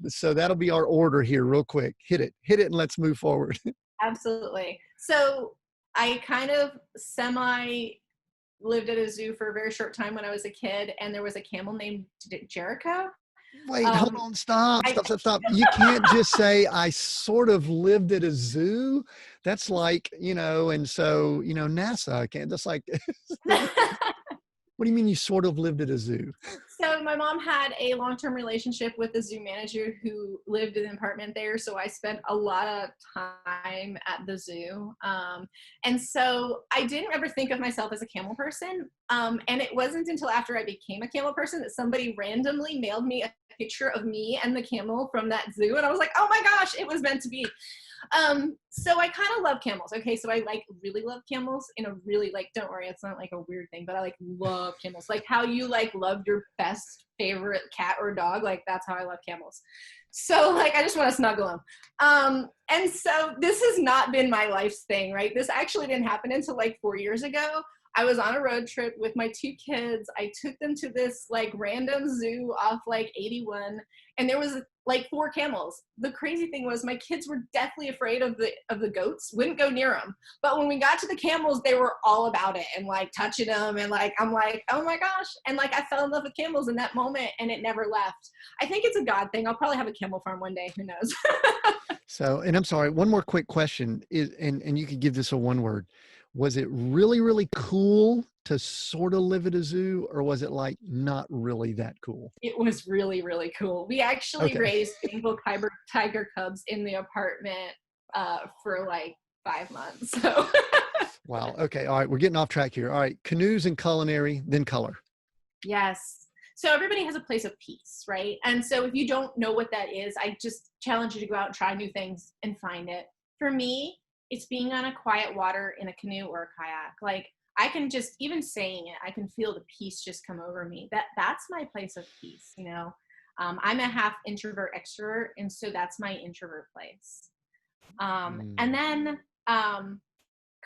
So that'll be our order here real quick. Hit it and let's move forward. Absolutely. So I kind of lived at a zoo for a very short time when I was a kid, and there was a camel named Jericho. Wait, hold on, stop. You can't just say I sort of lived at a zoo. That's like, and so, NASA, I can't, that's like, what do you mean you sort of lived at a zoo? So my mom had a long-term relationship with the zoo manager who lived in an apartment there. So I spent a lot of time at the zoo. And so I didn't ever think of myself as a camel person. And it wasn't until after I became a camel person that somebody randomly mailed me a picture of me and the camel from that zoo. And I was like, oh my gosh, it was meant to be. So I kind of love camels. Okay. So I really love camels in a really, don't worry, it's not like a weird thing, but I love camels. Like how you love your best favorite cat or dog. That's how I love camels. So I just want to snuggle them. And so this has not been my life's thing, right? This actually didn't happen until 4 years ago. I was on a road trip with my 2 kids. I took them to this random zoo off 81, and there was 4 camels. The crazy thing was my kids were deathly afraid of the goats, wouldn't go near them. But when we got to the camels, they were all about it and touching them, and I'm like, oh my gosh. And I fell in love with camels in that moment, and it never left. I think it's a God thing. I'll probably have a camel farm one day, who knows? So, and I'm sorry, one more quick question is, and you could give this a 1 word. Was it really, really cool to sort of live at a zoo, or was it not really that cool? It was really, really cool. We actually raised Bengal tiger cubs in the apartment for 5 months. So. Wow. Okay. All right. We're getting off track here. All right. Canoes and culinary, then color. Yes. So everybody has a place of peace, right? And so if you don't know what that is, I just challenge you to go out and try new things and find it. For me, it's being on a quiet water in a canoe or a kayak. I can just, even saying it, I can feel the peace just come over me. That's my place of peace, I'm a half introvert extrovert, and so that's my introvert place. And then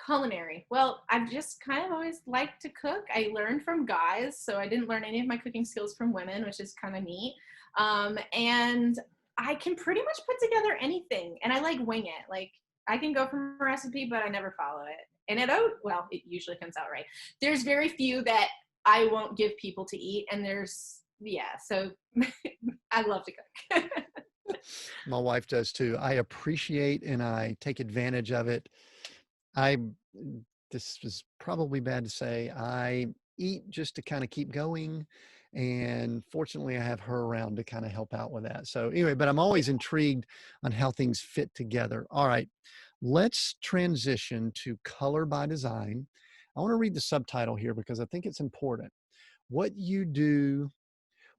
culinary. Well, I've just kind of always liked to cook. I learned from guys, so I didn't learn any of my cooking skills from women, which is kind of neat. And I can pretty much put together anything, and I wing it. I can go from a recipe, but I never follow it. And it usually comes out right. There's very few that I won't give people to eat, and there's yeah, so I love to cook. My wife does too. I appreciate and I take advantage of it. I, this is probably bad to say, I eat just to kind of keep going. And fortunately, I have her around to kind of help out with that. So, anyway, but I'm always intrigued on how things fit together. All right, let's transition to color by design. I want to read the subtitle here because I think it's important. What you do,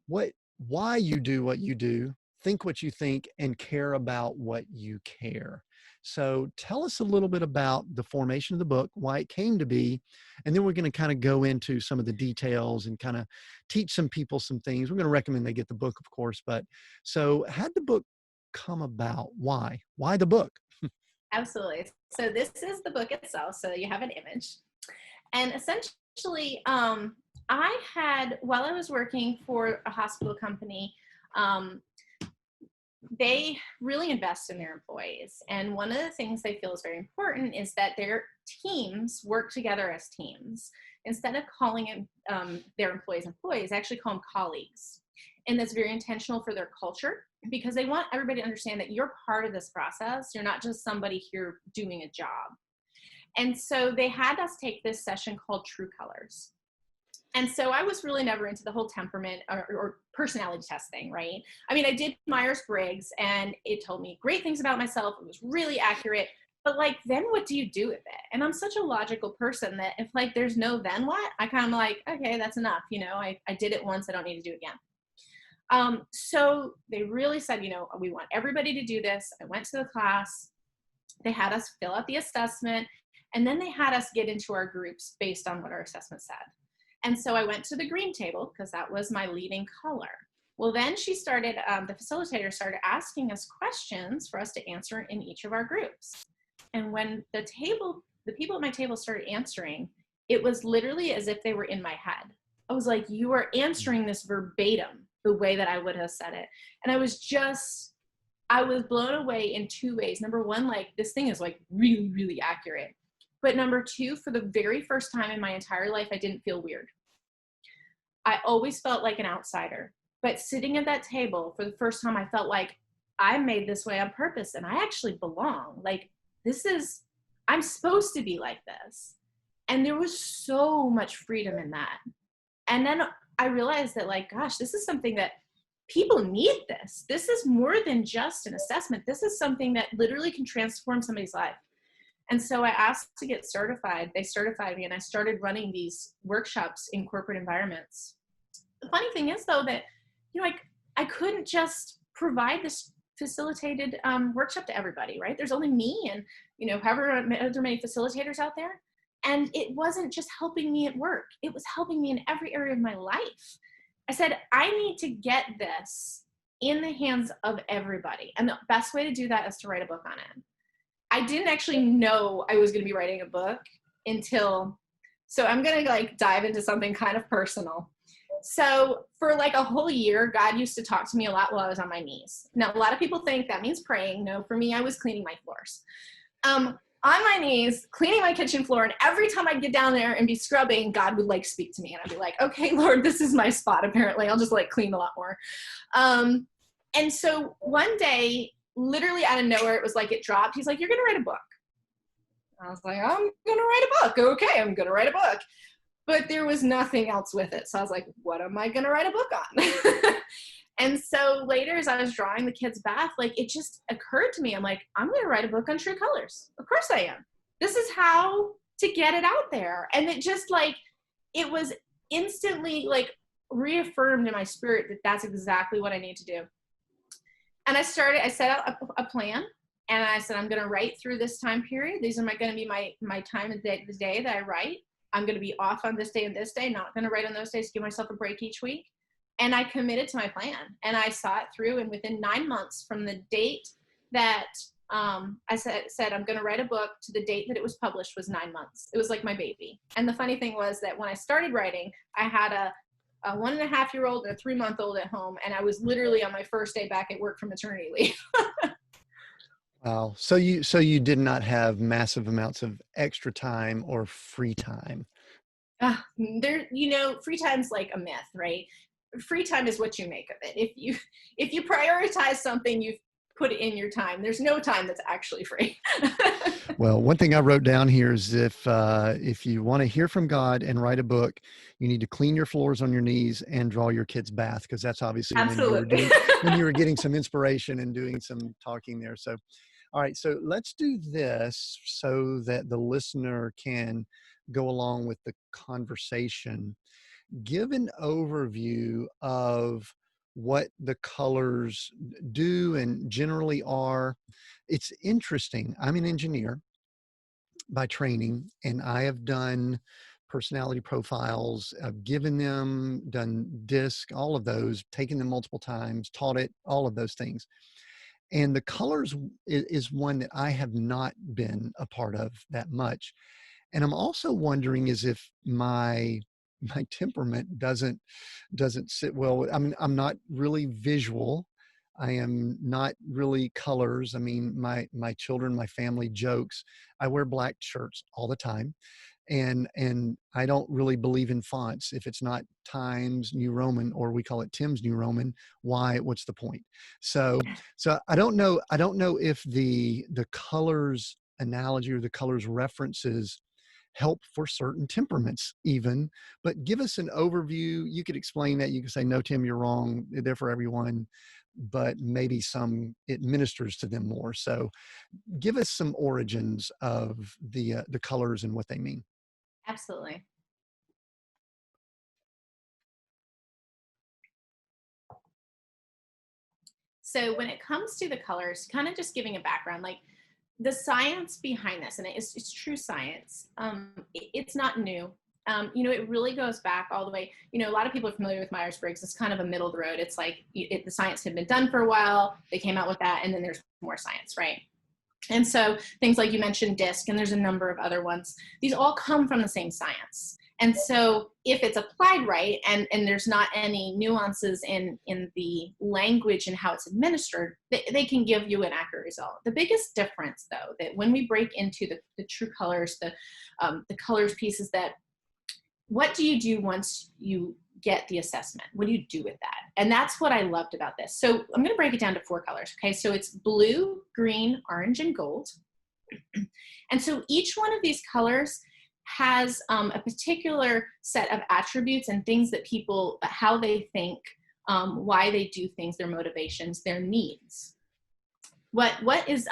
what, why you do what you do, think what you think, and care about what you care. So tell us a little bit about the formation of the book, why it came to be, and then we're going to kind of go into some of the details and kind of teach some people some things. We're going to recommend they get the book, of course, but so how'd the book come about? Why? Why the book? Absolutely. So this is the book itself. So you have an image. And essentially, I had, while I was working for a hospital company, they really invest in their employees. And one of the things they feel is very important is that their teams work together as teams. Instead of calling their employees, they actually call them colleagues. And that's very intentional for their culture because they want everybody to understand that you're part of this process. You're not just somebody here doing a job. And so they had us take this session called True Colors. And so I was really never into the whole temperament or personality test thing, right? I mean, I did Myers-Briggs and it told me great things about myself. It was really accurate. But like, then what do you do with it? And I'm such a logical person that if like there's no then what, I kind of like, okay, that's enough. You know, I did it once. I don't need to do it again. So they really said, you know, we want everybody to do this. I went to the class. They had us fill out the assessment. And then they had us get into our groups based on what our assessment said. And so I went to the green table because that was my leading color. Well, then she started, the facilitator started asking us questions for us to answer in each of our groups. And when the people at my table started answering, it was literally as if they were in my head. I was like, you are answering this verbatim the way that I would have said it. And I was blown away in two ways. Number one, like this thing is like really, really accurate. But number two, for the very first time in my entire life, I didn't feel weird. I always felt like an outsider. But sitting at that table for the first time, I felt like I'm made this way on purpose and I actually belong. Like I'm supposed to be like this. And there was so much freedom in that. And then I realized that like, gosh, this is something that people need this. This is more than just an assessment. This is something that literally can transform somebody's life. And so I asked to get certified. They certified me and I started running these workshops in corporate environments. The funny thing is though that, you know, I couldn't just provide this facilitated workshop to everybody, right? There's only me and, you know, however many facilitators out there. And it wasn't just helping me at work. It was helping me in every area of my life. I said, I need to get this in the hands of everybody. And the best way to do that is to write a book on it. I didn't actually know I was going to be writing a book so I'm going to like dive into something kind of personal. So for like a whole year, God used to talk to me a lot while I was on my knees. Now, a lot of people think that means praying. No, for me, I was cleaning my floors. On my knees, cleaning my kitchen floor. And every time I'd get down there and be scrubbing, God would like speak to me. And I'd be like, okay, Lord, this is my spot. Apparently I'll just like clean a lot more. And so one day, literally out of nowhere, it was like it dropped. He's like, you're going to write a book. I was like, I'm going to write a book. Okay, I'm going to write a book. But there was nothing else with it. So I was like, what am I going to write a book on? And so later, as I was drawing the kid's bath, like it just occurred to me, I'm like, I'm going to write a book on True Colors. Of course I am. This is how to get it out there. And it just like, it was instantly like reaffirmed in my spirit that that's exactly what I need to do. And I set out a plan and I said, I'm going to write through this time period. These are going to be my time of the day that I write. I'm going to be off on this day and this day, not going to write on those days, give myself a break each week. And I committed to my plan and I saw it through. And within 9 months from the date that I said, I'm going to write a book to the date that it was published was 9 months. It was like my baby. And the funny thing was that when I started writing, I had a 1.5-year-old and a 3-month-old at home. And I was literally on my first day back at work from maternity leave. Wow. So you did not have massive amounts of extra time or free time. Free time's like a myth, right? free time is what you make of it. If you prioritize something, you've put it in your time. There's no time that's actually free. Well, one thing I wrote down here is if you want to hear from God and write a book, you need to clean your floors on your knees and draw your kid's bath, because that's obviously Absolutely. when you were getting some inspiration and doing some talking there. So, all right, so let's do this so that the listener can go along with the conversation. Give an overview of what the colors do and generally are. It's interesting. I'm an engineer by training, and I have done personality profiles. I've given them, done DISC, all of those, taken them multiple times, taught it, all of those things. And the colors is one that I have not been a part of that much. And I'm also wondering is if my temperament doesn't sit well. I mean, I'm not really visual. I am not really colors. I mean, my children, my family jokes. I wear black shirts all the time, and I don't really believe in fonts. If it's not Times New Roman, or we call it Tim's New Roman, why? What's the point? So I don't know. I don't know if the colors analogy or the colors references help for certain temperaments even, but give us an overview. You could explain that. You could say, no, Tim, you're wrong. They're for everyone, but maybe some, it ministers to them more. So give us some origins of the colors and what they mean. Absolutely. So when it comes to the colors, kind of just giving a background, like the science behind this, and it's true science. It's not new. It really goes back all the way. A lot of people are familiar with Myers-Briggs. It's kind of a middle of the road. It's like the science had been done for a while. They came out with that, and then there's more science, right? And so things like you mentioned DISC, and there's a number of other ones. These all come from the same science. And so if it's applied right, and there's not any nuances in the language and how it's administered, they can give you an accurate result. The biggest difference, though, that when we break into the true colors, the colors piece, is that what do you do once you get the assessment? What do you do with that? And that's what I loved about this. So I'm going to break it down to 4 colors. Okay, so it's blue, green, orange, and gold. And so each one of these colors has a particular set of attributes and things that people, how they think, why they do things, their motivations, their needs. What is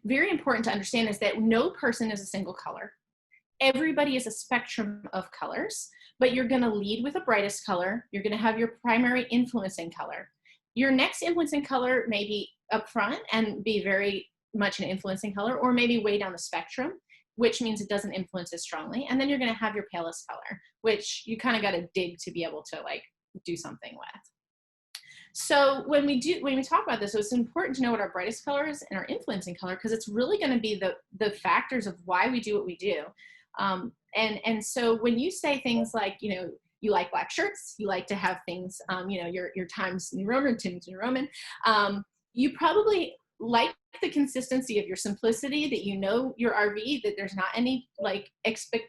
very important to understand is that no person is a single color. Everybody is a spectrum of colors, but you're going to lead with the brightest color. You're going to have your primary influencing color. Your next influencing color may be up front and be very much an influencing color, or maybe way down the spectrum, which means it doesn't influence as strongly. And then you're going to have your palest color, which you kind of got to dig to be able to like do something with. So when we talk about this, it's important to know what our brightest color is and our influencing color, because it's really going to be the factors of why we do what we do. And so when you say things like, you like black shirts, you like to have things, your Times New Roman, Tim's New Roman, you probably like the consistency of your simplicity, that your RV, that there's not any like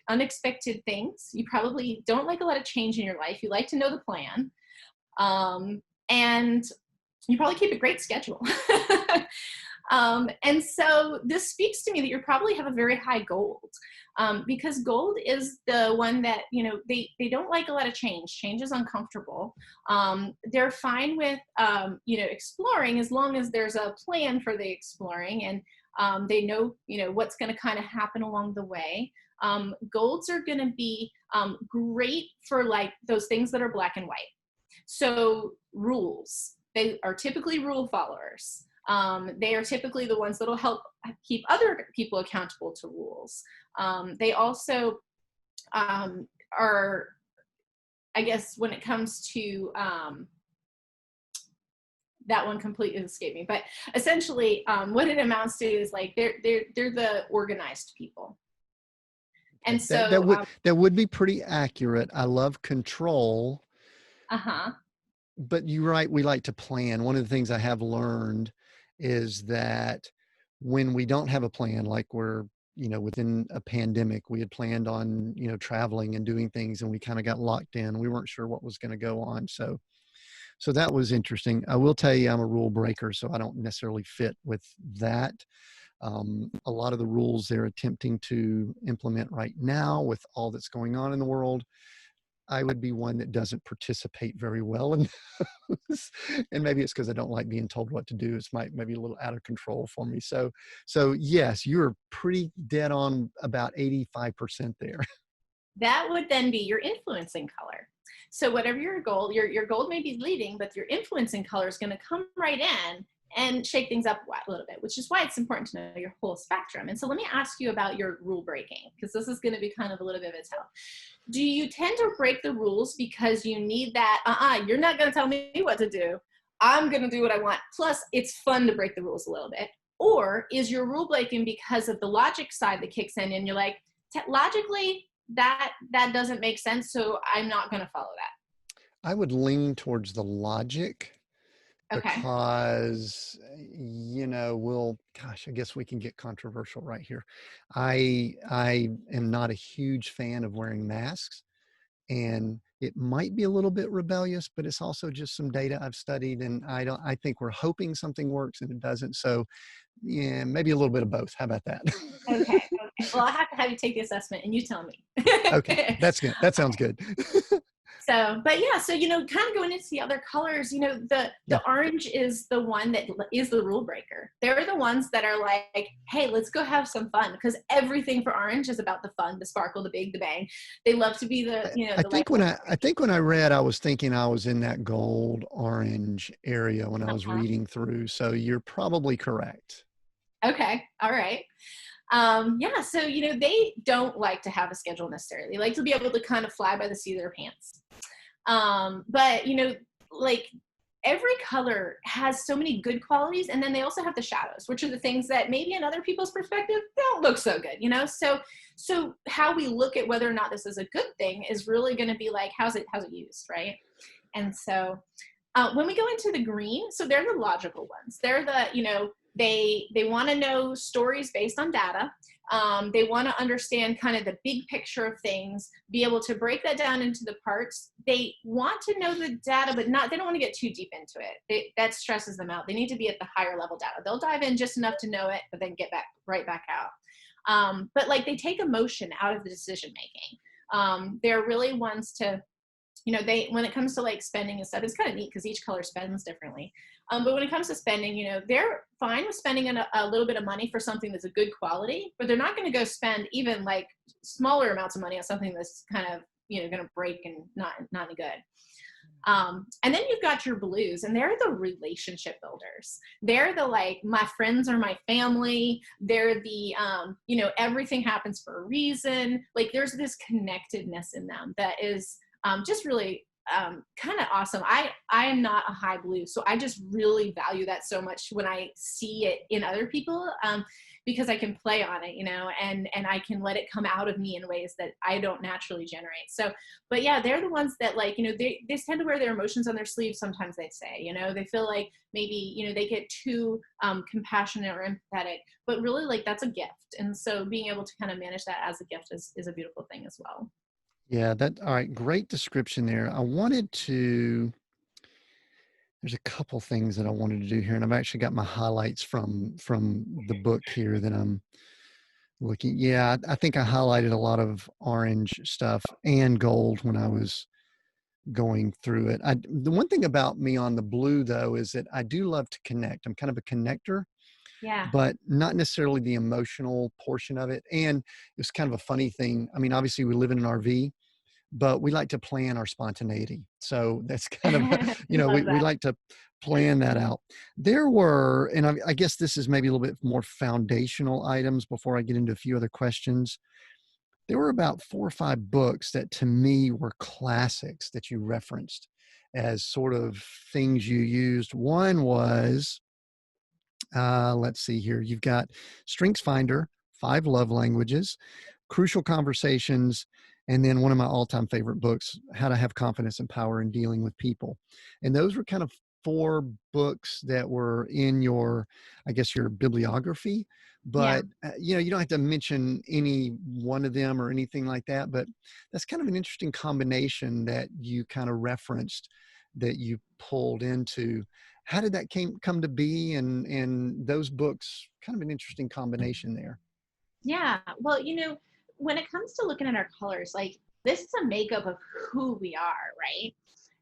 unexpected things. You probably don't like a lot of change in your life. You like to know the plan. And you probably keep a great schedule. And so this speaks to me that you probably have a very high gold, because gold is the one that, they don't like a lot of change. Change is uncomfortable. They're fine with, exploring as long as there's a plan for the exploring, and they know, what's going to kind of happen along the way. Golds are going to be great for like those things that are black and white. So rules, they are typically rule followers. They are typically the ones that will help keep other people accountable to rules. They also are, I guess, when it comes to that one completely escaped me, but essentially what it amounts to is like they're the organized people. And so that would be pretty accurate. I love control. But you're right, we like to plan. One of the things I have learned is that when we don't have a plan, like we're, within a pandemic, we had planned on, traveling and doing things, and we kind of got locked in. We weren't sure what was going to go on. So So that was interesting. I will tell you, I'm a rule breaker, so I don't necessarily fit with that. A lot of the rules they're attempting to implement right now with all that's going on in the world, I would be one that doesn't participate very well in those. And maybe it's because I don't like being told what to do. It's maybe a little out of control for me. So yes, you're pretty dead on about 85% there. That would then be your influencing color. So whatever your goal, your gold may be leading, but your influencing color is going to come right in and shake things up a little bit, which is why it's important to know your whole spectrum. And so let me ask you about your rule breaking, because this is going to be kind of a little bit of a tell. Do you tend to break the rules because you need that, you're not going to tell me what to do, I'm going to do what I want, plus it's fun to break the rules a little bit? Or is your rule breaking because of the logic side that kicks in and you're like, logically, that doesn't make sense, so I'm not going to follow that? I would lean towards the logic Okay. because, I guess we can get controversial right here. I am not a huge fan of wearing masks, and it might be a little bit rebellious, but it's also just some data I've studied, and I think we're hoping something works and it doesn't. So yeah, maybe a little bit of both. How about that? Okay. Well, I have to have you take the assessment and you tell me. Okay, that's good. That sounds good. So, but yeah, so, kind of going into the other colors, the Yeah. orange is the one that is the rule breaker. They're the ones that are like, hey, let's go have some fun, because everything for orange is about the fun, the sparkle, the big, the bang. They love to be the, I the think like. I think when I read, I was thinking I was in that gold orange area when I was reading through. So you're probably correct. Okay. All right. Yeah. So, they don't like to have a schedule necessarily. They like to be able to kind of fly by the seat of their pants. But, like every color has so many good qualities. And then they also have the shadows, which are the things that maybe in other people's perspective, don't look so good, So how we look at whether or not this is a good thing is really going to be like, how's it used? Right. And so, when we go into the green, so they're the logical ones. They're the, they want to know stories based on data. They want to understand kind of the big picture of things, be able to break that down into the parts. They want to know the data, but they don't want to get too deep into it. That stresses them out. They need to be at the higher level data. They'll dive in just enough to know it, but then get right back out. But like they take emotion out of the decision making. They're really ones to, when it comes to like spending and stuff, it's kind of neat because each color spends differently. But when it comes to spending, they're fine with spending a little bit of money for something that's a good quality, but they're not going to go spend even like smaller amounts of money on something that's kind of, going to break and not any good. And then you've got your blues, and they're the relationship builders. They're the, like, my friends are my family. They're the, everything happens for a reason. Like there's this connectedness in them that is, just really kind of awesome. I am not a high blue, so I just really value that so much when I see it in other people, because I can play on it, and I can let it come out of me in ways that I don't naturally generate. So, but yeah, they're the ones that, like, they tend to wear their emotions on their sleeves. Sometimes they say, they feel like maybe, they get too compassionate or empathetic, but really, like, that's a gift. And so being able to kind of manage that as a gift is a beautiful thing as well. Yeah, all right, great description there. There's a couple things that I wanted to do here, and I've actually got my highlights from the book here that I'm looking. Yeah, I think I highlighted a lot of orange stuff and gold when I was going through it. The one thing about me on the blue, though, is that I do love to connect. I'm kind of a connector, Yeah. but not necessarily the emotional portion of it. And it's kind of a funny thing. I mean, obviously we live in an RV, but we like to plan our spontaneity. So that's kind of, we like to plan that out. There were, and I guess this is maybe a little bit more foundational items before I get into a few other questions. There were about 4 or 5 books that to me were classics that you referenced as sort of things you used. One was, let's see here. You've got Strengths Finder, 5 Love Languages, Crucial Conversations, and then one of my all-time favorite books, How to Have Confidence and Power in Dealing with People. And those were kind of 4 books that were in your, I guess, your bibliography. But, you don't have to mention any one of them or anything like that. But that's kind of an interesting combination that you kind of referenced that you pulled into. How did that come to be? And those books, kind of an interesting combination there. Yeah. Well, when it comes to looking at our colors, like this is a makeup of who we are, right?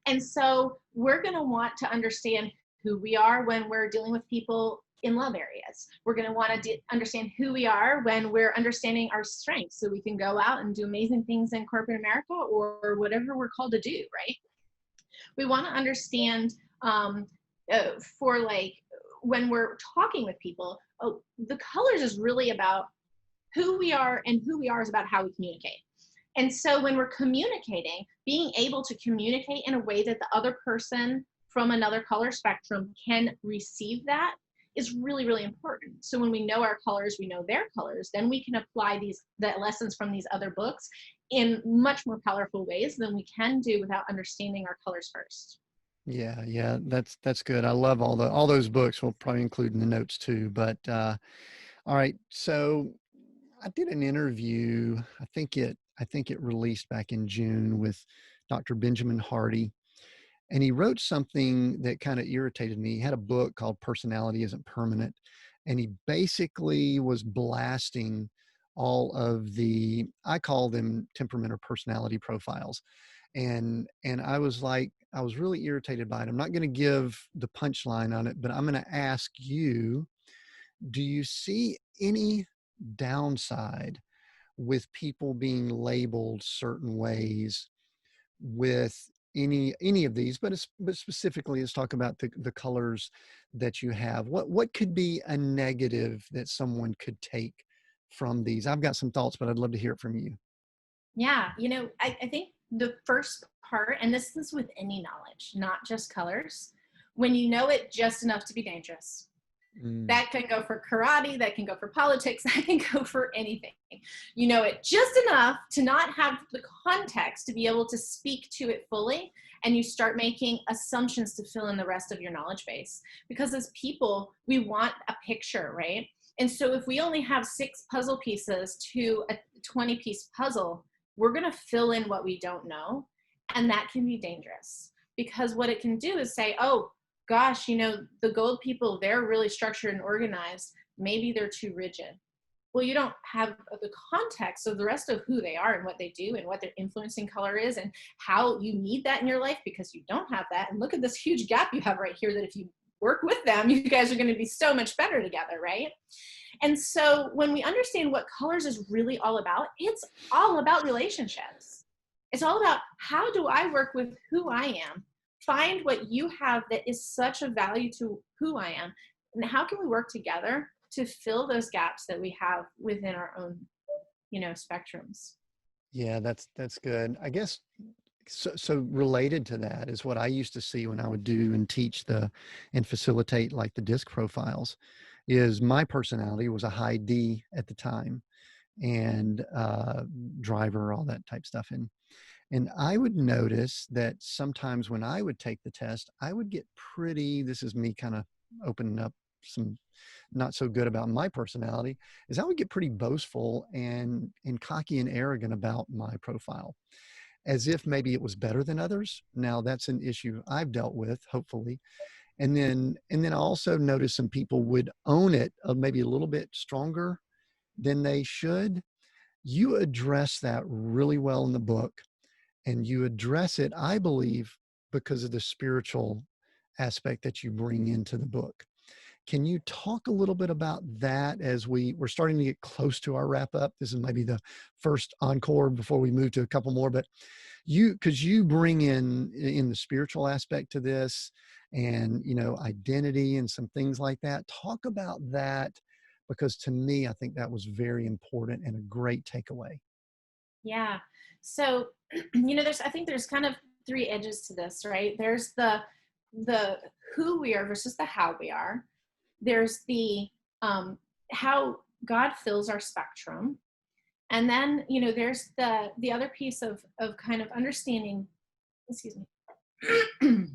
And so we're going to want to understand who we are when we're dealing with people in love areas. We're going to want to understand who we are when we're understanding our strengths so we can go out and do amazing things in corporate America or whatever we're called to do, right? We want to understand for like when we're talking with people, the colors is really about who we are, and who we are is about how we communicate. And so when we're communicating, being able to communicate in a way that the other person from another color spectrum can receive that is really, really important. So when we know our colors, we know their colors, then we can apply the lessons from these other books in much more powerful ways than we can do without understanding our colors first. Yeah, that's good. I love all those books. We'll probably include in the notes too. But all right, so I did an interview. I think it released back in June with Dr. Benjamin Hardy, and he wrote something that kind of irritated me. He had a book called Personality Isn't Permanent, and he basically was blasting all of I call them temperament or personality profiles. And I was like, I was really irritated by it. I'm not going to give the punchline on it, but I'm going to ask you, do you see any downside with people being labeled certain ways with any of these, but specifically let's talk about the colors that you have. What could be a negative that someone could take from these? I've got some thoughts, but I'd love to hear it from you. Yeah, I think the first part, and this is with any knowledge, not just colors, when you know it just enough to be dangerous. That can go for karate, that can go for politics, that can go for anything. You know it just enough to not have the context to be able to speak to it fully, and you start making assumptions to fill in the rest of your knowledge base. Because as people, we want a picture, right? And so if we only have 6 puzzle pieces to a 20-piece puzzle, we're going to fill in what we don't know, and that can be dangerous. Because what it can do is say, oh, gosh, the gold people, they're really structured and organized. Maybe they're too rigid. Well, you don't have the context of the rest of who they are and what they do and what their influencing color is and how you need that in your life because you don't have that. And look at this huge gap you have right here that if you work with them, you guys are going to be so much better together, right? And so when we understand what colors is really all about, it's all about relationships. It's all about how do I work with who I am? Find what you have that is such a value to who I am, and how can we work together to fill those gaps that we have within our own, spectrums. Yeah, that's good. I guess so related to that is what I used to see when I would do and teach and facilitate like the disc profiles is my personality was a high D at the time, and driver, all that type stuff. And I would notice that sometimes when I would take the test, I would get this is me kind of opening up some not so good about my personality, is I would get pretty boastful and cocky and arrogant about my profile, as if maybe it was better than others. Now that's an issue I've dealt with, hopefully. And then I also noticed some people would own it maybe a little bit stronger than they should. You address that really well in the book. And you address it, I believe, because of the spiritual aspect that you bring into the book. Can you talk a little bit about that as we're starting to get close to our wrap up? This is maybe the first encore before we move to a couple more, but because you bring in the spiritual aspect to this and, identity and some things like that. Talk about that, because to me, I think that was very important and a great takeaway. Yeah. So, I think there's kind of 3 edges to this, right? There's the who we are versus the how we are. There's the how God fills our spectrum. And then, there's the other piece of kind of understanding, excuse me.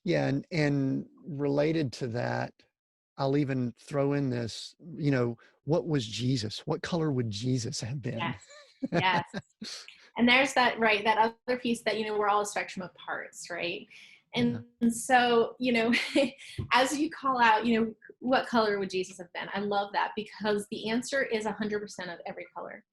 Yeah, and related to that, I'll even throw in this, what was Jesus? What color would Jesus have been? Yes. Yes. And there's that, right, that other piece that, we're all a spectrum of parts, right? Yeah. And so, as you call out, what color would Jesus have been? I love that, because the answer is 100% of every color.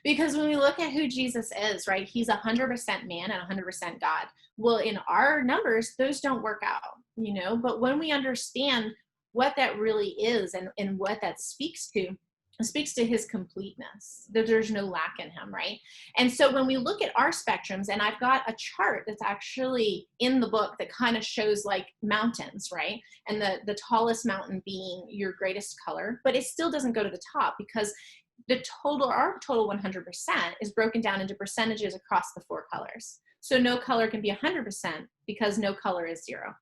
Because when we look at who Jesus is, right, he's 100% man and 100% God. Well, in our numbers, those don't work out, but when we understand what that really is and what that speaks to, it speaks to his completeness, that there's no lack in him, right? And so when we look at our spectrums, and I've got a chart that's actually in the book that kind of shows like mountains, right? And the tallest mountain being your greatest color, but it still doesn't go to the top, because our total 100% is broken down into percentages across the 4 colors. So no color can be 100% because no color is 0.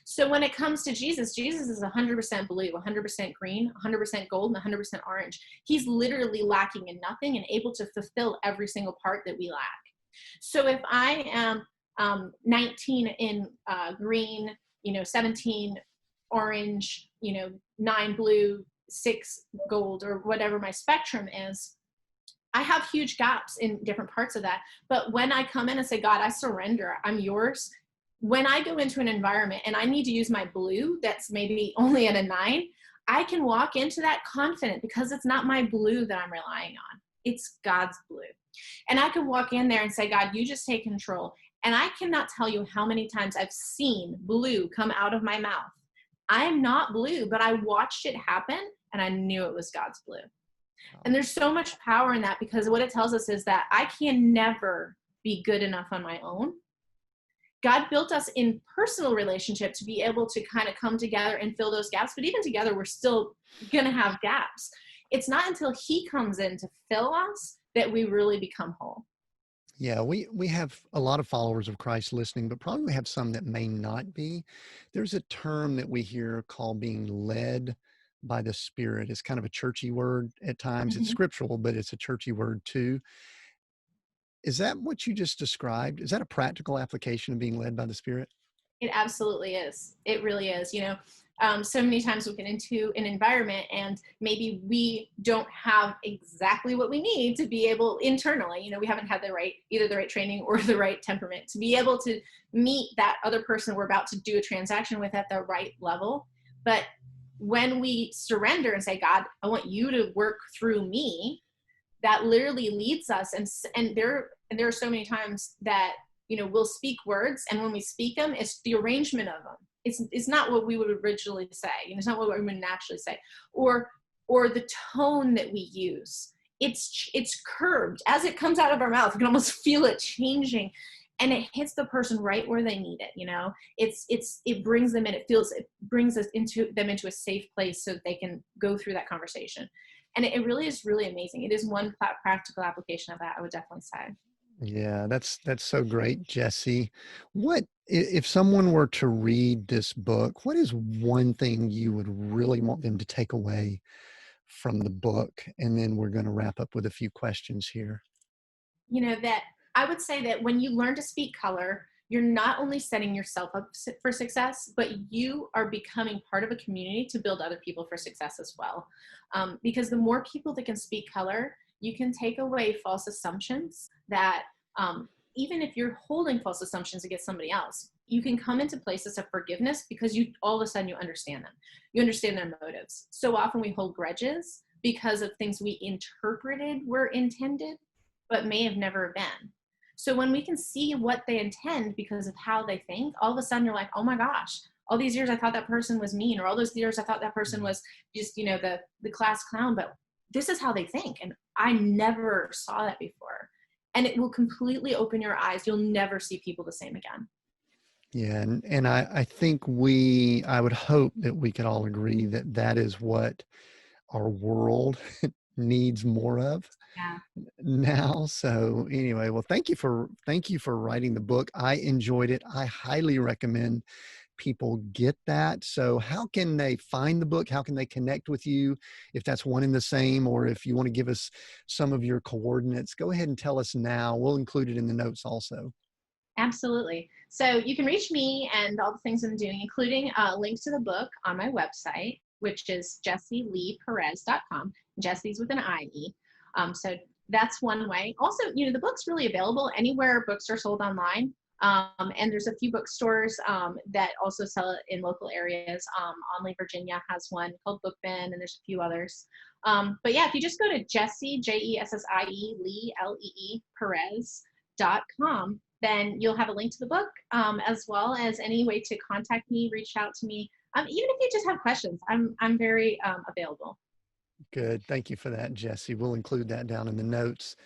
So when it comes to Jesus, Jesus is 100% blue, 100% green, 100% gold, and 100% orange. He's literally lacking in nothing and able to fulfill every single part that we lack. So if I am 19 in green, 17 orange, 9 blue, 6 gold, or whatever my spectrum is, I have huge gaps in different parts of that. But when I come in and say, God, I surrender, I'm yours. When I go into an environment and I need to use my blue that's maybe only at a 9, I can walk into that confident, because it's not my blue that I'm relying on. It's God's blue. And I can walk in there and say, God, you just take control. And I cannot tell you how many times I've seen blue come out of my mouth. I am not blue, but I watched it happen and I knew it was God's blue. And there's so much power in that, because what it tells us is that I can never be good enough on my own. God built us in personal relationship to be able to kind of come together and fill those gaps. But even together, we're still going to have gaps. It's not until he comes in to fill us that we really become whole. Yeah, we have a lot of followers of Christ listening, but probably we have some that may not be. There's a term that we hear called being led by the Spirit. It's kind of a churchy word at times. It's scriptural, but it's a churchy word too. Is that what you just described? Is that a practical application of being led by the Spirit? It absolutely is. It really is. So many times we get into an environment and maybe we don't have exactly what we need to be able internally, we haven't had either the right training or the right temperament to be able to meet that other person we're about to do a transaction with at the right level. But when we surrender and say, God, I want you to work through me, that literally leads us. And there are so many times that, we'll speak words, and when we speak them, it's the arrangement of them. It's not what we would originally say. It's not what we would naturally say, or the tone that we use. It's curbed as it comes out of our mouth. You can almost feel it changing, and it hits the person right where they need it. It brings them in. It brings us into a safe place so that they can go through that conversation. And it really is really amazing. It is one practical application of that, I would definitely say. Yeah, that's so great, Jessie. What if someone were to read this book, what is one thing you would really want them to take away from the book? And then we're going to wrap up with a few questions here. That I would say that when you learn to speak color, you're not only setting yourself up for success, but you are becoming part of a community to build other people for success as well. Because the more people that can speak color, you can take away false assumptions that even if you're holding false assumptions against somebody else, you can come into places of forgiveness because all of a sudden you understand them. You understand their motives. So often we hold grudges because of things we interpreted were intended, but may have never been. So when we can see what they intend because of how they think, all of a sudden you're like, oh my gosh, all these years I thought that person was mean, or all those years I thought that person was just, the class clown, but this is how they think. And I never saw that before. And it will completely open your eyes. You'll never see people the same again. Yeah. And I think I would hope that we could all agree that that is what our world needs more of now. So anyway, well, thank you for writing the book. I enjoyed it. I highly recommend people get that. So how can they find the book? How can they connect with you if that's one and the same, or if you want to give us some of your coordinates? Go ahead and tell us now. We'll include it in the notes also. Absolutely. So you can reach me and all the things I'm doing, including a link to the book on my website, which is jessieleeperez.com. Jessie's with an I-E. So that's one way. Also, the book's really available anywhere books are sold online. And there's a few bookstores that also sell it in local areas. Only Virginia has one called Book Bin, and there's a few others. But yeah, if you just go to Jessie, Jessie, Lee, Lee, Perez.com, then you'll have a link to the book, as well as any way to contact me, reach out to me. Even if you just have questions, I'm very available. Good. Thank you for that, Jessie. We'll include that down in the notes.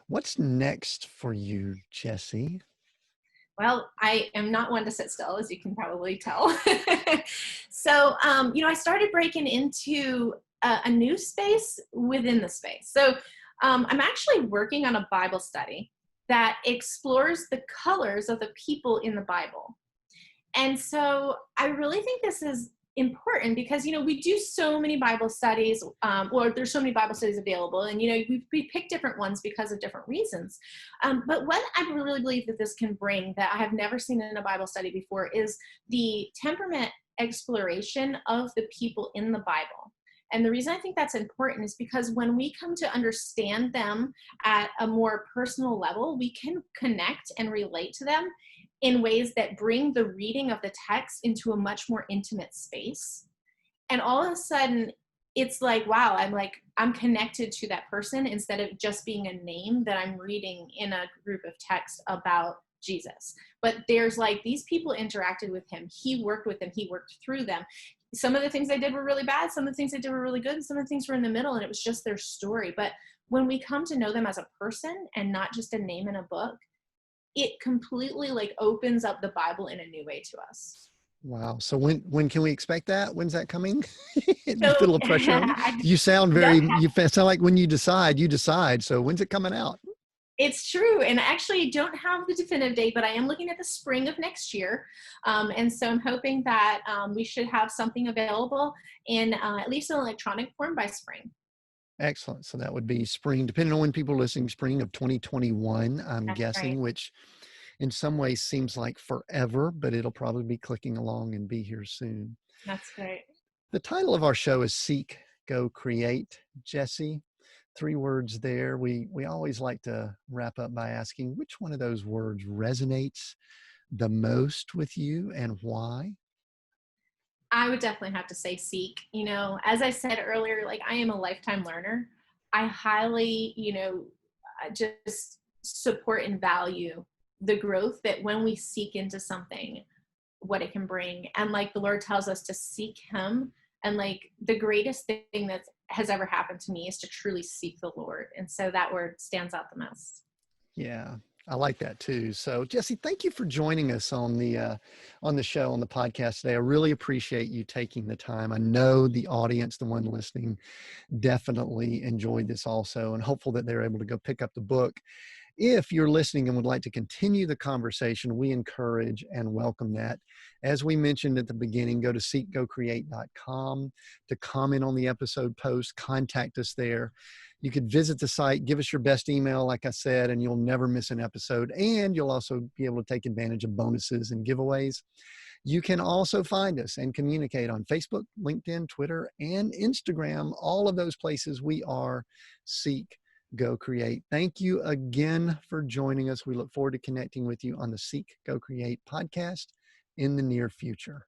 What's next for you, Jessie? Well, I am not one to sit still, as you can probably tell. So, I started breaking into a new space within the space. So I'm actually working on a Bible study that explores the colors of the people in the Bible. And so I really think this is important because, we do so many Bible studies, or there's so many Bible studies available, and, we pick different ones because of different reasons. But what I really believe that this can bring that I have never seen in a Bible study before is the temperament exploration of the people in the Bible. And the reason I think that's important is because when we come to understand them at a more personal level, we can connect and relate to them in ways that bring the reading of the text into a much more intimate space. And all of a sudden, it's like, wow, I'm connected to that person instead of just being a name that I'm reading in a group of text about Jesus. But there's these people interacted with him. He worked with them. He worked through them. Some of the things they did were really bad. Some of the things they did were really good. And some of the things were in the middle, and it was just their story. But when we come to know them as a person and not just a name in a book, it completely opens up the Bible in a new way to us. Wow. So when can we expect that? When's that coming? So, Put a little pressure on you. You sound like when you decide. So when's it coming out? It's true. And I actually don't have the definitive date, but I am looking at the spring of next year. And so I'm hoping that we should have something available in at least an electronic form by spring. Excellent. So that would be spring, depending on when people are listening, spring of 2021, I'm That's guessing, right. which in some ways seems like forever, but it'll probably be clicking along and be here soon. That's great. The title of our show is Seek, Go, Create. Jessie, 3 words there. We always like to wrap up by asking which one of those words resonates the most with you and why? I would definitely have to say seek. As I said earlier, I am a lifetime learner. I highly, just support and value the growth that when we seek into something, what it can bring. And the Lord tells us to seek him. And the greatest thing that has ever happened to me is to truly seek the Lord. And so that word stands out the most. Yeah, I like that too. So Jessie, thank you for joining us on the show, on the podcast today. I really appreciate you taking the time. I know the audience, the one listening, definitely enjoyed this also, and hopeful that they're able to go pick up the book. If you're listening and would like to continue the conversation, we encourage and welcome that. As we mentioned at the beginning, go to seekgocreate.com to comment on the episode post, contact us there. You could visit the site, give us your best email, like I said, and you'll never miss an episode. And you'll also be able to take advantage of bonuses and giveaways. You can also find us and communicate on Facebook, LinkedIn, Twitter, and Instagram. All of those places we are Seek, Go, Create. Thank you again for joining us. We look forward to connecting with you on the Seek, Go, Create podcast in the near future.